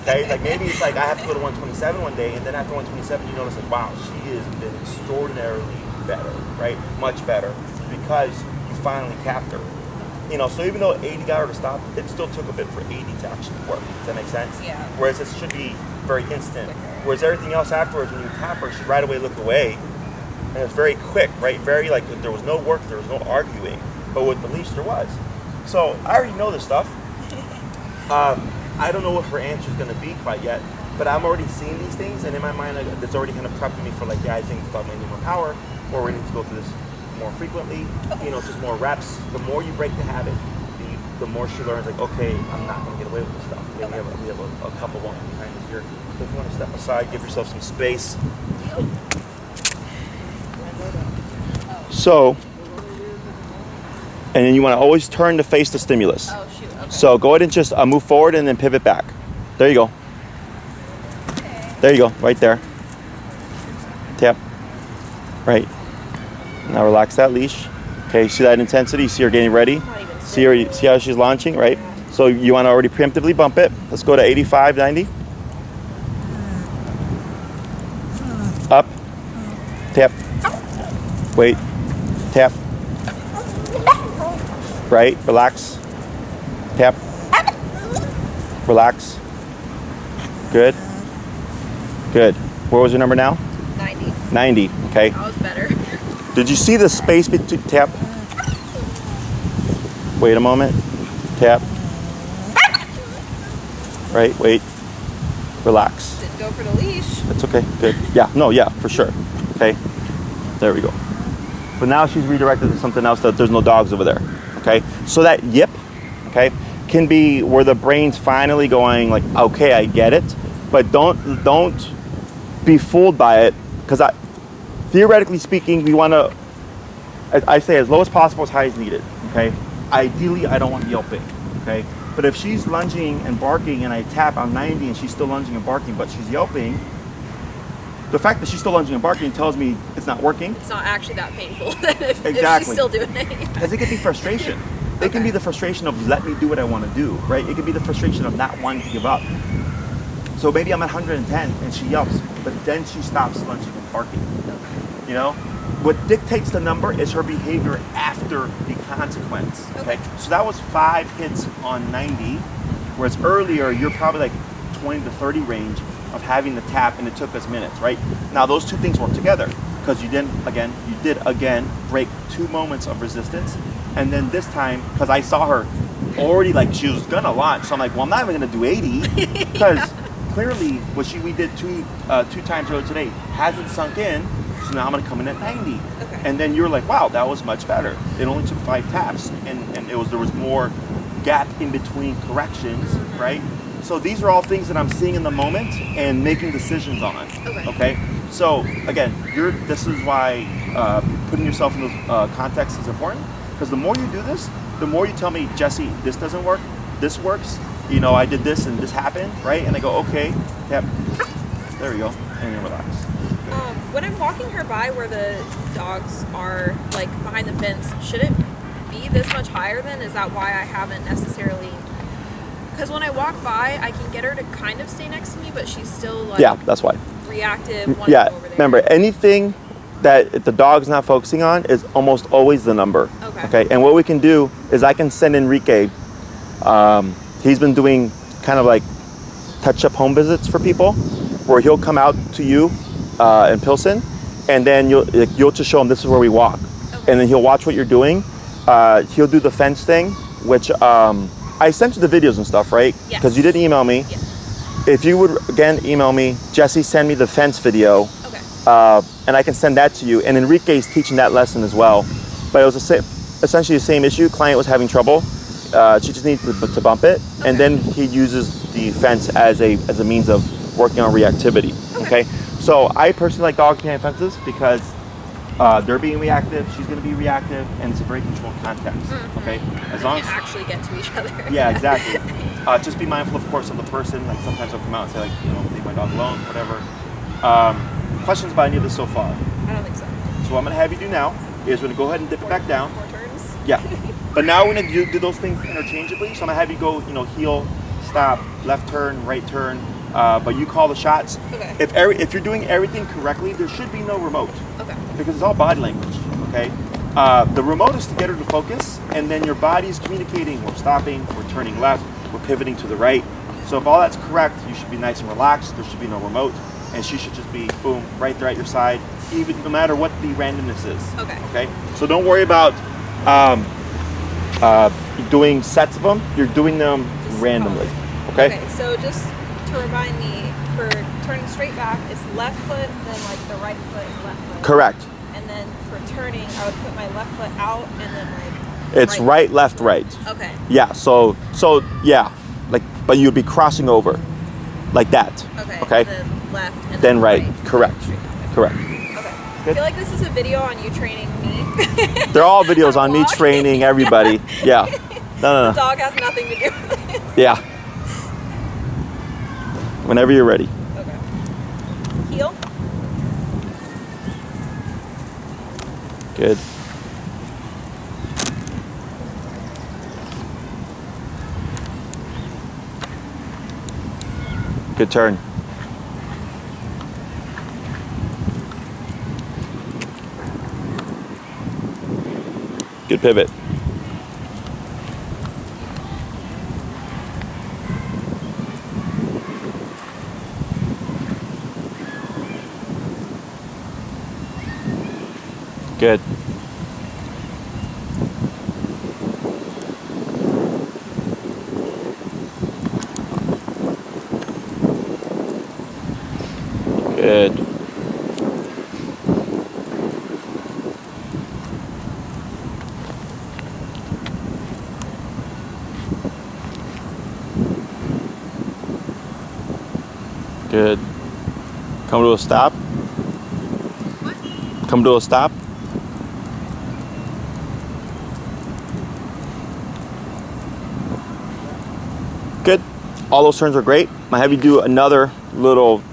Okay. Like maybe it's like I have to go to 127 one day, and then after 127 you notice like, wow, she has been extraordinarily better, right? Much better because you finally capped her. You know, so even though 80 got her to stop, it still took a bit for 80 to actually work. Does that make sense? Yeah. Whereas this should be very instant. Whereas everything else afterwards, when you tap her, she right away looked away. And it's very quick, right? Very like, there was no work, there was no arguing. But with the leash, there was. So I already know this stuff. I don't know what her answer is going to be quite yet, but I'm already seeing these things. And in my mind, it's already kind of prepping me for like, yeah, I think the dog may need more power, or we need to go through this more frequently, you know, just more reps. The more you break the habit, the more she learns, like, okay, I'm not going to get away with this stuff. Okay, we have a couple walking behind us here. So if you want to step aside, give yourself some space. So, and then you want to always turn to face the stimulus. Oh, shoot. Okay. So go ahead and just move forward and then pivot back. There you go. Okay. There you go, right there. Tap. Right. Now relax that leash. Okay, see that intensity? See her getting ready? See how she's launching, right? So you want to already preemptively bump it. Let's go to 85, 90. Up. Tap. Wait. Tap. Right. Relax. Tap. Relax. Good. Good. What was your number now? 90. 90. Okay. That was better. Did you see the space between tap? Wait a moment. Tap. Right. Wait. Relax. Didn't go for the leash. That's okay. Good. Yeah. No. Yeah. For sure. Okay. There we go. But now she's redirected to something else that there's no dogs over there. Okay. So that yip, okay, can be where the brain's finally going like, okay, I get it, but don't be fooled by it, because theoretically speaking, we want to, I say as low as possible, as high as needed. Okay. Ideally, I don't want yelping. Okay. But if she's lunging and barking and I tap on 90 and she's still lunging and barking, but she's yelping, the fact that she's still lunging and barking tells me it's not working. It's not actually that painful if she's still doing it. Because it could be frustration. It can be the frustration of let me do what I want to do, right? It could be the frustration of not wanting to give up. So maybe I'm at 110 and she yelps, but then she stops lunging and barking. You know? What dictates the number is her behavior after the consequence. Okay? So that was 5 hits on 90, whereas earlier you're probably like 20 to 30 range of having the tap, and it took us minutes, right? Now those two things work together because you did again break 2 moments of resistance, and then this time because I saw her already like she was gonna launch, so I'm like, well, I'm not even gonna do 80 because clearly what we did two times earlier today hasn't sunk in. So now I'm gonna come in at 90, and then you're like, wow, that was much better. It only took 5 taps, and there was more gap in between corrections, right? So these are all things that I'm seeing in the moment and making decisions on. Okay. So again, this is why putting yourself in those contexts is important, because the more you do this, the more you tell me, Jesse, this doesn't work, this works. You know, I did this and this happened, right? And I go, okay, yep, there we go, and then relax. When I'm walking her by where the dogs are like behind the fence, should it be this much higher then? Is that why I haven't necessarily? Because when I walk by, I can get her to kind of stay next to me, but she's still like that's why. Reactive. Yeah, over there. Remember, anything that the dog's not focusing on is almost always the number. Okay. And what we can do is I can send Enrique. He's been doing kind of like touch-up home visits for people, where he'll come out to you in Pilsen, and then you'll just show him this is where we walk, and then he'll watch what you're doing. He'll do the fence thing, which I sent you the videos and stuff, right? Because you didn't email me. If you would again email me, Jesse, send me the fence video, and I can send that to you. And Enrique's teaching that lesson as well. But it was essentially the same issue. Client was having trouble. She just needs to bump it, and then he uses the fence as a means of working on reactivity. Okay. So I personally like dogs behind fences because they're being reactive, she's going to be reactive, and it's a very controlled context. Okay. As long as actually get to each other. Yeah, exactly. Just be mindful, of course, of the person. Like sometimes they'll come out and say, like, you know, leave my dog alone, whatever. Questions about any of this so far? I don't think so. So what I'm gonna have you do now is we're gonna go ahead and dip it back down. More turns. Yeah. But now we're gonna do those things interchangeably. So I'm gonna have you go, you know, heel, stop, left turn, right turn. But you call the shots. Okay. If you're doing everything correctly, there should be no remote. Okay. Because it's all body language. Okay. The remote is to get her to focus, and then your body's communicating. We're stopping. We're turning left. We're pivoting to the right. So if all that's correct, you should be nice and relaxed. There should be no remote, and she should just be boom right there at your side, even no matter what the randomness is. Okay. Okay. So don't worry about doing sets of them. You're doing them Just randomly. Okay. Okay. So just to remind me, for turning straight back, it's left foot, then like the right foot, left foot. Correct. And then for turning, I would put my left foot out, and then like. It's right, left, right. Okay. Yeah. So yeah, like, but you'd be crossing over, like that. Okay. Okay. And then left. And Then right. Correct. Straight back. Correct. Okay. I Good. feel like this is a video on you training me. They're all videos on me Vlog. training everybody. Yeah. No. The dog has nothing to do with it. Yeah. Whenever you're ready. Okay. Heel. Good. Good turn. Good pivot. Good. Good. Good. Come to a stop. Come to a stop. Good. All those turns are great. I'm gonna have you do another little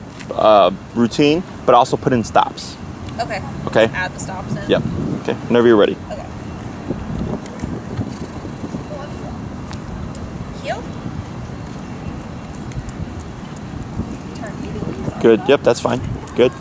routine, but also put in stops. Okay. Okay. Just add the stops in. Yep. Okay. Whenever you're ready. Okay. Heel. Turn. Good. Yep. That's fine. Good.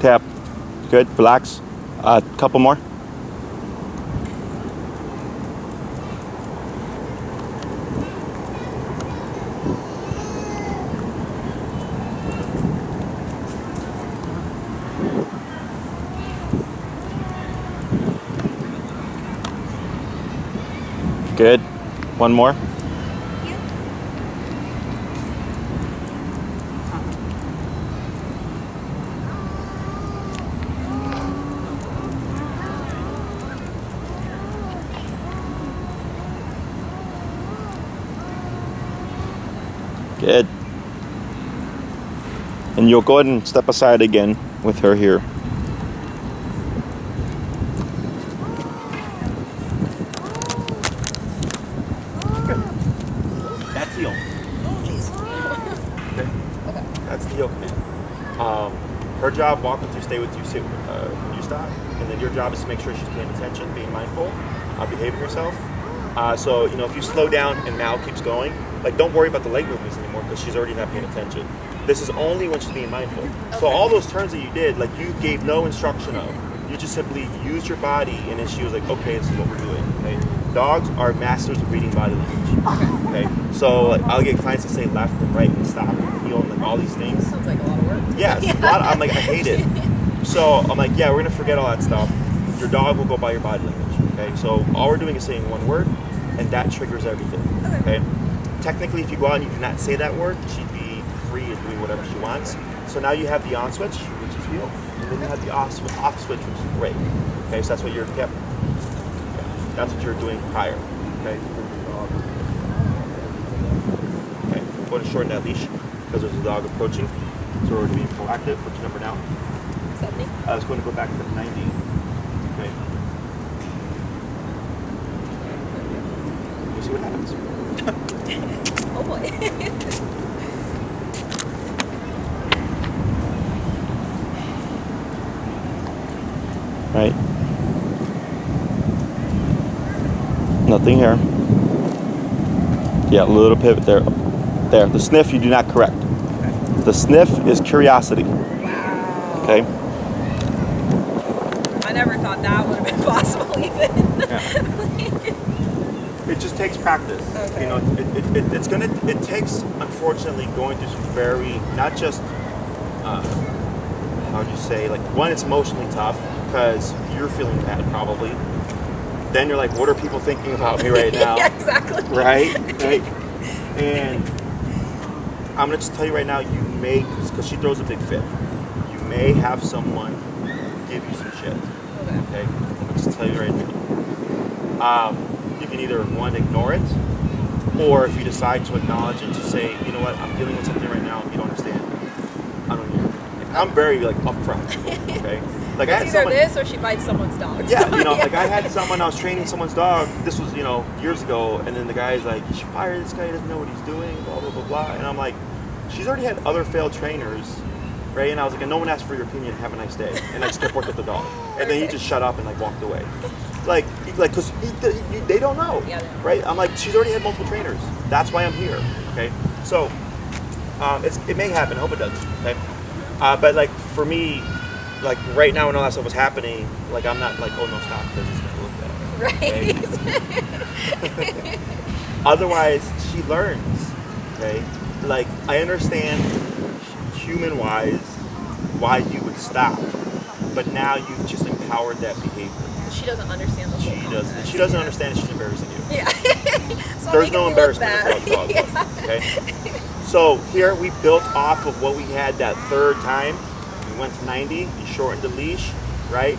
Tap. Good. Relax. Couple more. Good. One more. Good. And you'll go ahead and step aside again with her here. Good. That's heel. Oh, jeez. Okay. Okay. That's the heel command. Her job, walk with you, stay with you, sit when you stop. And then your job is to make sure she's paying attention, being mindful, behaving herself. So, you know, if you slow down and Mal keeps going, like, don't worry about the leg movements anymore because she's already not paying attention. This is only when she's being mindful. So all those turns that you did, like, you gave no instruction of. You just simply used your body, and then she was like, okay, this is what we're doing. Okay? Dogs are masters of reading body language. Okay? So like, I'll get clients to say left and right and stop and heel and like all these things. Sounds like a lot of work. Yeah, it's a lot. I'm like, I hate it. So I'm like, yeah, we're gonna forget all that stuff. Your dog will go by your body language. Okay? So all we're doing is saying one word, and that triggers everything. Okay? Technically, if you go out and you cannot say that word, she'd be free of doing whatever she wants. So now you have the on switch, which is heel, and then you have the off switch, which is break. Okay, so that's what you're that's what you're doing prior. Okay. Okay. I'm going to shorten that leash because there's a dog approaching. So we're being proactive. What's your number now? 70. I was going to go back to 90. Okay. We'll see what happens. Oh boy. Right. Nothing here. Yeah, a little pivot there. There. The sniff you do not correct. Okay. The sniff is curiosity. Wow. Okay. I never thought that would have been possible even. Yeah. It just takes practice. Okay. You know, it takes, unfortunately, going through some very, not just, how would you say, like, one, it's emotionally tough because you're feeling bad probably. Then you're like, what are people thinking about me right now? Yeah, exactly. Right? Right? And I'm going to just tell you right now, you may, because she throws a big fit, you may have someone give you some shit. Okay? I'm going to just tell you right now. You can either, one, ignore it, or if you decide to acknowledge it, to say, you know what, I'm dealing with something right now, you don't understand. I don't need it. Like, I'm very, like, upfront. Okay? Like, I had It's either someone, this or she bites someone's dog. yeah, you know, like I had someone, I was training someone's dog, this was, you know, years ago, and then the guy's like, you should fire this guy, he doesn't know what he's doing, blah, blah, blah, blah. And I'm like, she's already had other failed trainers, right? And I was like, and no one asked for your opinion, have a nice day. And I just kept working with the dog. And then he just shut up and like walked away. Like, because they don't know, right? I'm like, she's already had multiple trainers. That's why I'm here, okay? So, it may happen, I hope it does, okay? But like, for me, like right now when all that stuff was happening, like I'm not like, oh no, stop, because it's gonna look bad. Right. Okay? Otherwise, she learns. Okay. Like I understand, human-wise, why you would stop, but now you've just empowered that behavior. She doesn't understand the whole concept. She doesn't understand that she's embarrassing you. Yeah. So there's no embarrassment with dog. Yeah. Okay. So here we built off of what we had that third time. We went to 90, you shortened the leash, right?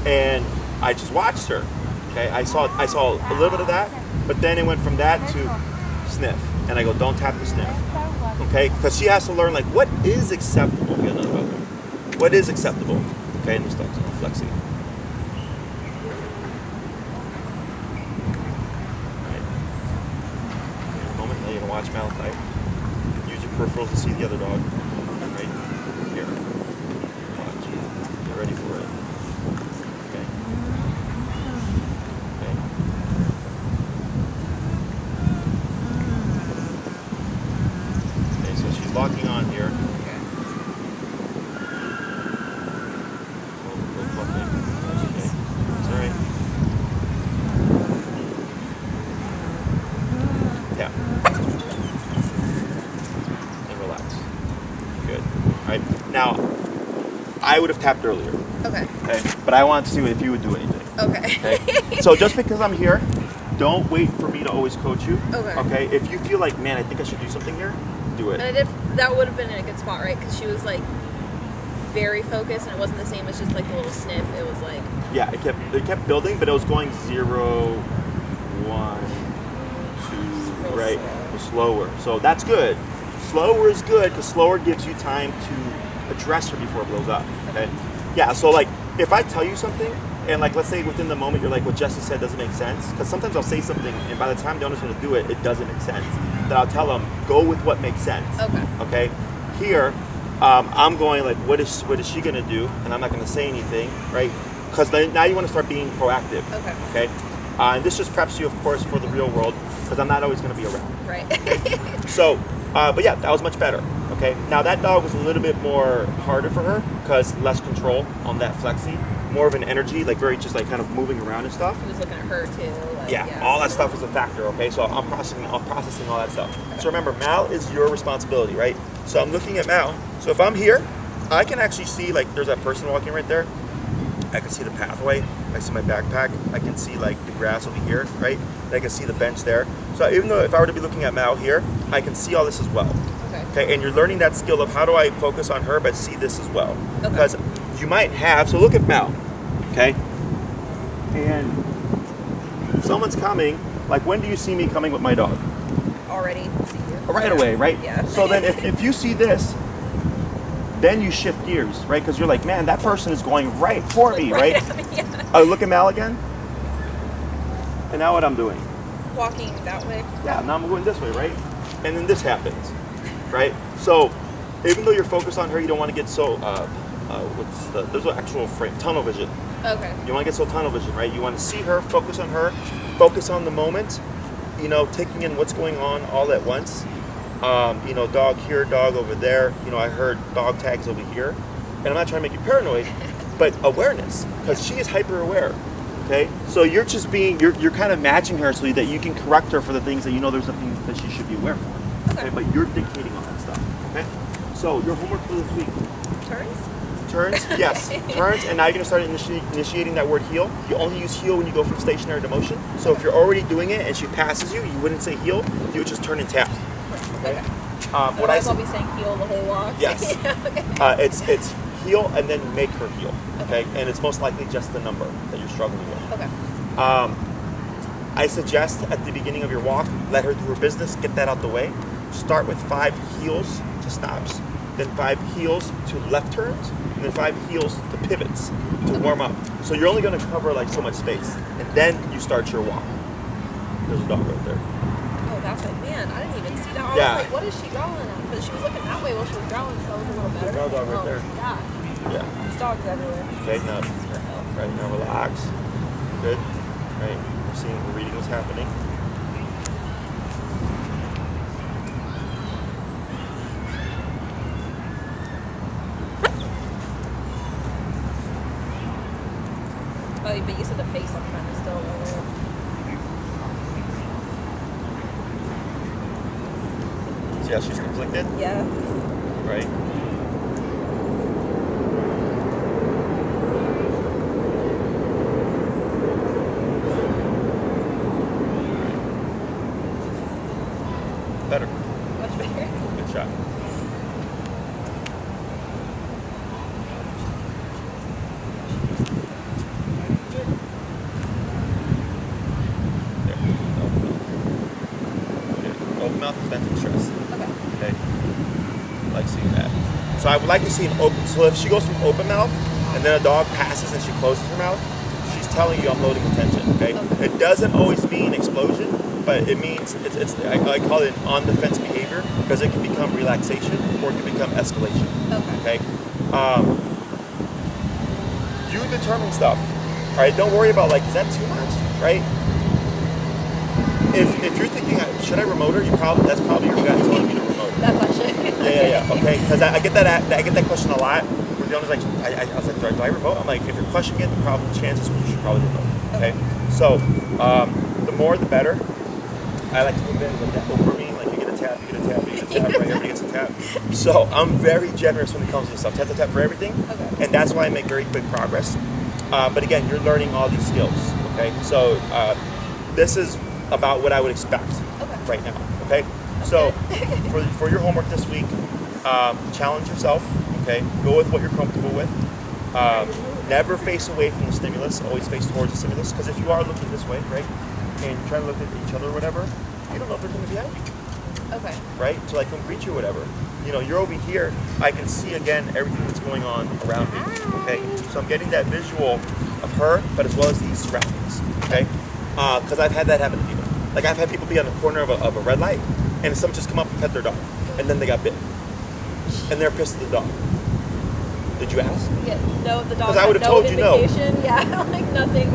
And I just watched her. Okay, I saw a little bit of that, but then it went from that to sniff. And I go, don't tap the sniff. Okay? Because she has to learn like what is acceptable. Get another dog there. What is acceptable? Okay, and this dog's flexing. Alright. In a moment, now you're gonna watch Malachite. Use your peripherals to see the other dog. Right here. Watch. Get ready for it. Okay. Okay. Okay, so she's locking on here. Now, I would have tapped earlier. Okay. Okay. But I wanted to see if you would do anything. Okay. Okay. So just because I'm here, don't wait for me to always coach you. Okay. Okay. If you feel like, man, I think I should do something here, do it. And that would have been in a good spot, right? Because she was like very focused, and it wasn't the same as just like the little sniff. It was like. Yeah, it kept building, but it was going 0, 1, 2, right? It was slower. So that's good. Slower is good because slower gives you time to address her before it blows up. Okay. Yeah. So like, if I tell you something, and like, let's say within the moment you're like, what Jesse said doesn't make sense, because sometimes I'll say something, and by the time the owner's going to do it, it doesn't make sense. Then I'll tell them, go with what makes sense. Okay. Okay. Here, I'm going like, what is she going to do? And I'm not going to say anything, right? Because now you want to start being proactive. Okay. Okay. And this just preps you, of course, for the real world, because I'm not always going to be around. Right. So, but yeah, that was much better. Okay. Now that dog was a little bit more harder for her because less control on that flexi, more of an energy, like very just like kind of moving around and stuff. He was looking at her too. Like, Yeah, all that stuff is a factor. Okay, so I'm processing all that stuff. So remember, Mal is your responsibility, right? So I'm looking at Mal. So if I'm here, I can actually see like there's that person walking right there. I can see the pathway. I see my backpack. I can see like the grass over here, right? And I can see the bench there. So even though if I were to be looking at Mal here, I can see all this as well. Okay, and you're learning that skill of how do I focus on her but see this as well. Because you might have, so look at Mal, okay? And if someone's coming, like when do you see me coming with my dog? Already see you. Right away, right? Yeah. So then if you see this, then you shift gears, right? Because you're like, man, that person is going right for me, right? Yeah. Look at Mal again. And now what I'm doing? Walking that way. Yeah, now I'm going this way, right? And then this happens, right? So even though you're focused on her, you don't want to get so, there's an actual frame, tunnel vision. Okay. You want to get so tunnel vision, right? You want to see her, focus on her, focus on the moment, you know, taking in what's going on all at once. You know, dog here, dog over there. You know, I heard dog tags over here. And I'm not trying to make you paranoid, but awareness, because she is hyper aware. Okay, so you're just being, you're kind of matching her so that you can correct her for the things that you know there's something that she should be aware for. Okay, but you're dictating all that stuff. Okay, so your homework for this week. Turns, yes, turns, and now you're gonna start initiating that word heel. You only use heel when you go from stationary to motion. So if you're already doing it and she passes you, you wouldn't say heel. You would just turn and tap. Okay. What I'll be saying heel the whole walk. Yes. Okay. It's heel and then make her heel. Okay, and it's most likely just the number that you're struggling with. Okay. I suggest at the beginning of your walk, let her do her business, get that out the way. Start with 5 heels to stops, then 5 heels to left turns, and then 5 heels to pivots to warm up. So you're only going to cover like so much space, and then you start your walk. There's a dog right there. Oh, that's like, man, I didn't even see that. I Yeah. was like, what is she growling at? But she was looking that way while she was growling, so it was a little better. There's another dog right there. Yeah. Yeah. There's dogs everywhere. Okay, now, right now relax. Good. Right, we're seeing, we're reading what's happening. Oh, but you said the face up front is still over. See how she's conflicted? Yeah. Right. Better. Much better. Good shot. There. Open mouth is venting stress. Okay. I like seeing that. So I would like to see an open. So if she goes from open mouth and then a dog passes and she closes her mouth, she's telling you I'm loading attention. Okay. It doesn't always mean explosion, but it means I call it on the fence behavior because it can become relaxation or it can become escalation. Okay. You determine stuff. All right. Don't worry about like, is that too much? Right. If you're thinking, should I remote her? That's probably your gut telling you to remote her. That's actually. Yeah. Okay, because I get that question a lot. Where the owner's like, I was like, do I remote? I'm like, if you're questioning it, the problem chances you should probably remote. Okay. So the more the better. I like to think of it like that dopamine, like you get a tap, you get a tap, you get a tap, right? Everybody gets a tap. So I'm very generous when it comes to this stuff. Tap to tap for everything, and that's why I make very quick progress. But again, you're learning all these skills. Okay. So this is about what I would expect right now. Okay, so for your homework this week, challenge yourself. Okay, go with what you're comfortable with. Never face away from the stimulus. Always face towards the stimulus. Because if you are looking this way, right, and you're trying to look at each other or whatever, you don't know if they're going to be behind you. Okay. Right, so like come greet you or whatever. You know, you're over here. I can see again everything that's going on around me. Okay, so I'm getting that visual of her, but as well as these surroundings. Okay. Because I've had that happen to people. Like I've had people be on the corner of a red light, and someone just come up and pet their dog, and then they got bit, and they're pissed at the dog. Did you ask? Yeah, no, the dog 'Cause I had would've no told you no. indication. Yeah, like nothing.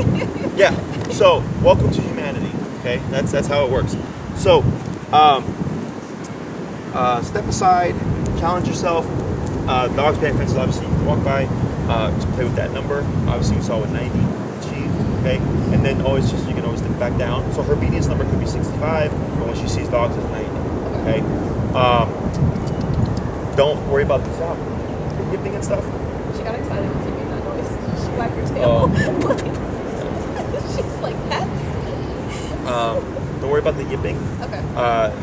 Yeah. So welcome to humanity. Okay, that's how it works. So step aside, challenge yourself. Dogs behind fences, obviously you can walk by. Just play with that number. Obviously you saw what 90 achieved. Okay, and then always just you can always dip back down. So her obedience number could be 65, but when she sees dogs, it's 90. Okay. Don't worry about the yipping and stuff. She got excited when she made that noise. She wagged her tail. She's like, pets? Don't worry about the yipping. Okay.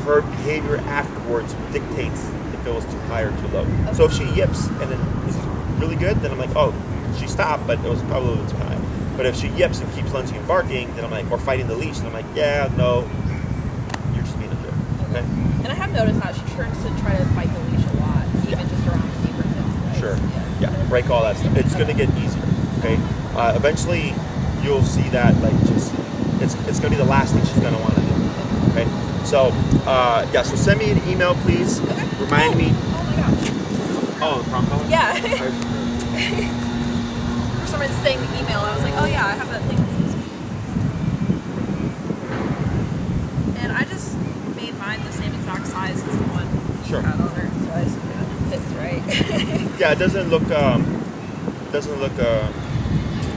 Her behavior afterwards dictates if it was too high or too low. Okay. So if she yips and then it's really good, then I'm like, oh, she stopped, but it was probably a little too high. But if she yips and keeps lunging and barking, then I'm like, or fighting the leash, and I'm like, yeah, no, you're just being a jerk. Okay? And I have noticed that she turns to try to fight the leash a lot, even just around the neighborhood. Right? Sure. Yeah. Break all that stuff. It's gonna get easier. Okay. Eventually, you'll see that it's gonna be the last thing she's gonna want to do. Okay. So so send me an email, please. Okay. Remind me. Oh my gosh. Oh, the Prong color? Yeah. For some reason saying the email, I was like, oh yeah, I have that thing. And I just made mine the same exact size as the one you had on her, so I assume it fits right. Yeah, it doesn't look too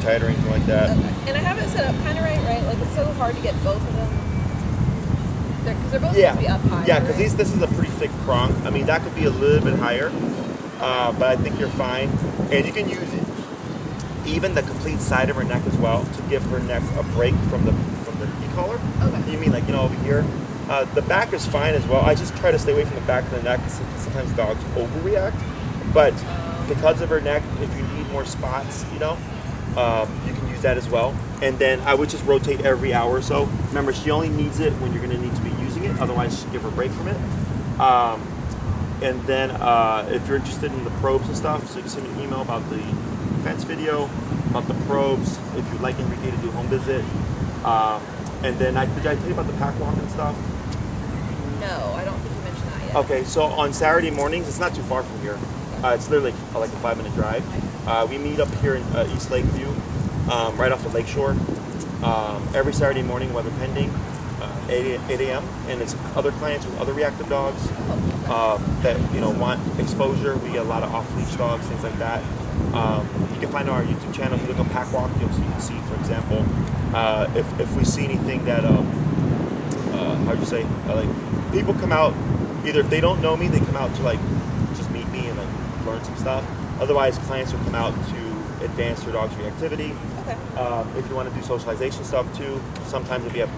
tight or anything like that. Okay. And I have it set up kind of right? Like it's so hard to get both of them. Because they're both supposed to be up high. Yeah, because this is a pretty thick prong. I mean, that could be a little bit higher, but I think you're fine. And you can use even the complete side of her neck as well to give her neck a break from the e-collar. Okay. You mean like, over here? The back is fine as well. I just try to stay away from the back of the neck because sometimes dogs overreact. But because of her neck, if you need more spots, you can use that as well. And then I would just rotate every hour or so. Remember, she only needs it when you're going to need to be using it. Otherwise, give her a break from it. And then if you're interested in the probes and stuff, so you can send me an email about the fence video, about the probes, if you'd like Enrique to do a home visit. And then did I tell you about the pack walk and stuff? No, I don't think you mentioned that yet. Okay, so on Saturday mornings, it's not too far from here. It's literally like a 5-minute drive. We meet up here in East Lakeview, right off of Lakeshore. Every Saturday morning, weather pending, 8 a.m. And it's other clients with other reactive dogs that want exposure. We get a lot of off-leash dogs, things like that. You can find on our YouTube channel. If you look up Pack Walk, you can see, for example, if we see anything that like people come out. Either if they don't know me, they come out to like just meet me and like learn some stuff. Otherwise, clients will come out to advance their dog's reactivity. Okay. If you want to do socialization stuff too, sometimes if you have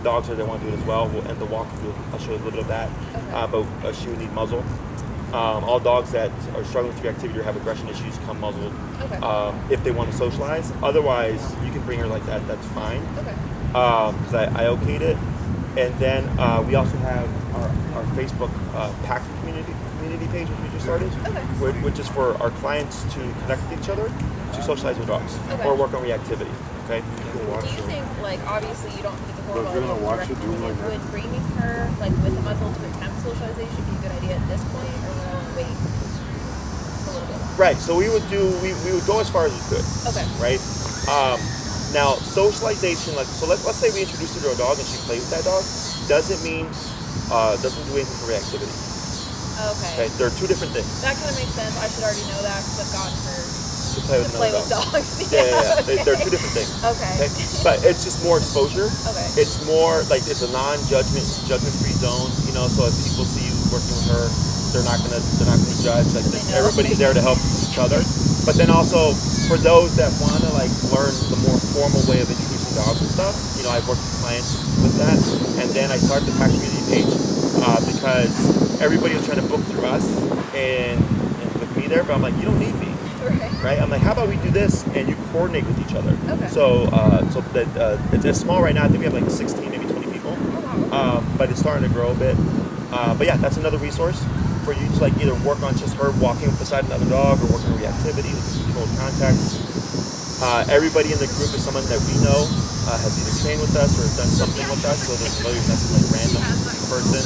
dogs that they want to do it as well, we'll end the walk. I'll show you a little bit of that. Okay. But she would need muzzle. All dogs that are struggling with reactivity or have aggression issues come muzzled. Okay. If they want to socialize. Otherwise, you can bring her like that. That's fine. Okay. Because I okayed it. And then we also have our Facebook pack community page, which we just started, which is for our clients to connect with each other, to socialize with dogs, or work on reactivity. Okay. Do you think, like, obviously you don't need the hormone would bringing her like with the muzzle to attempt socialization be a good idea at this point, or would I want to wait a little bit longer? Right. So we would go as far as we could. Okay. Right. Now, socialization, let's say we introduce her to a dog and she plays with that dog, doesn't mean doesn't do anything for reactivity. Okay. There are two different things. That kind of makes sense. I should already know that because I've gotten her to play with dogs. Yeah. Okay. They're two different things. Okay. But it's just more exposure. Okay. It's more like it's a judgment-free zone. So if people see you working with her, they're not gonna judge. Like everybody's there to help each other. But then also for those that want to like learn the more formal way of introducing dogs and stuff, I've worked with clients with that. And then I started the pack community page because everybody was trying to book through us and with me there, but I'm like, you don't need me. Right? I'm like, how about we do this and you coordinate with each other? Okay. So it's small right now. I think we have like 16, maybe 20 people. But it's starting to grow a bit. But yeah, that's another resource for you to like either work on just her walking beside another dog or working on reactivity, controlled contact. Everybody in the group is someone that we know has either trained with us or done something with us, so they're familiar with us as like random person.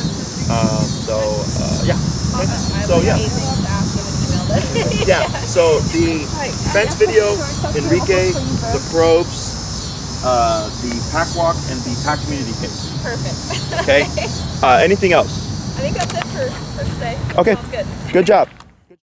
Yeah. Okay. So yeah. Yeah. So the fence video, Enrique, the probes, the pack walk, and the pack community kit. Perfect. Okay. Anything else? I think that's it for today. Okay. Sounds good. Good job.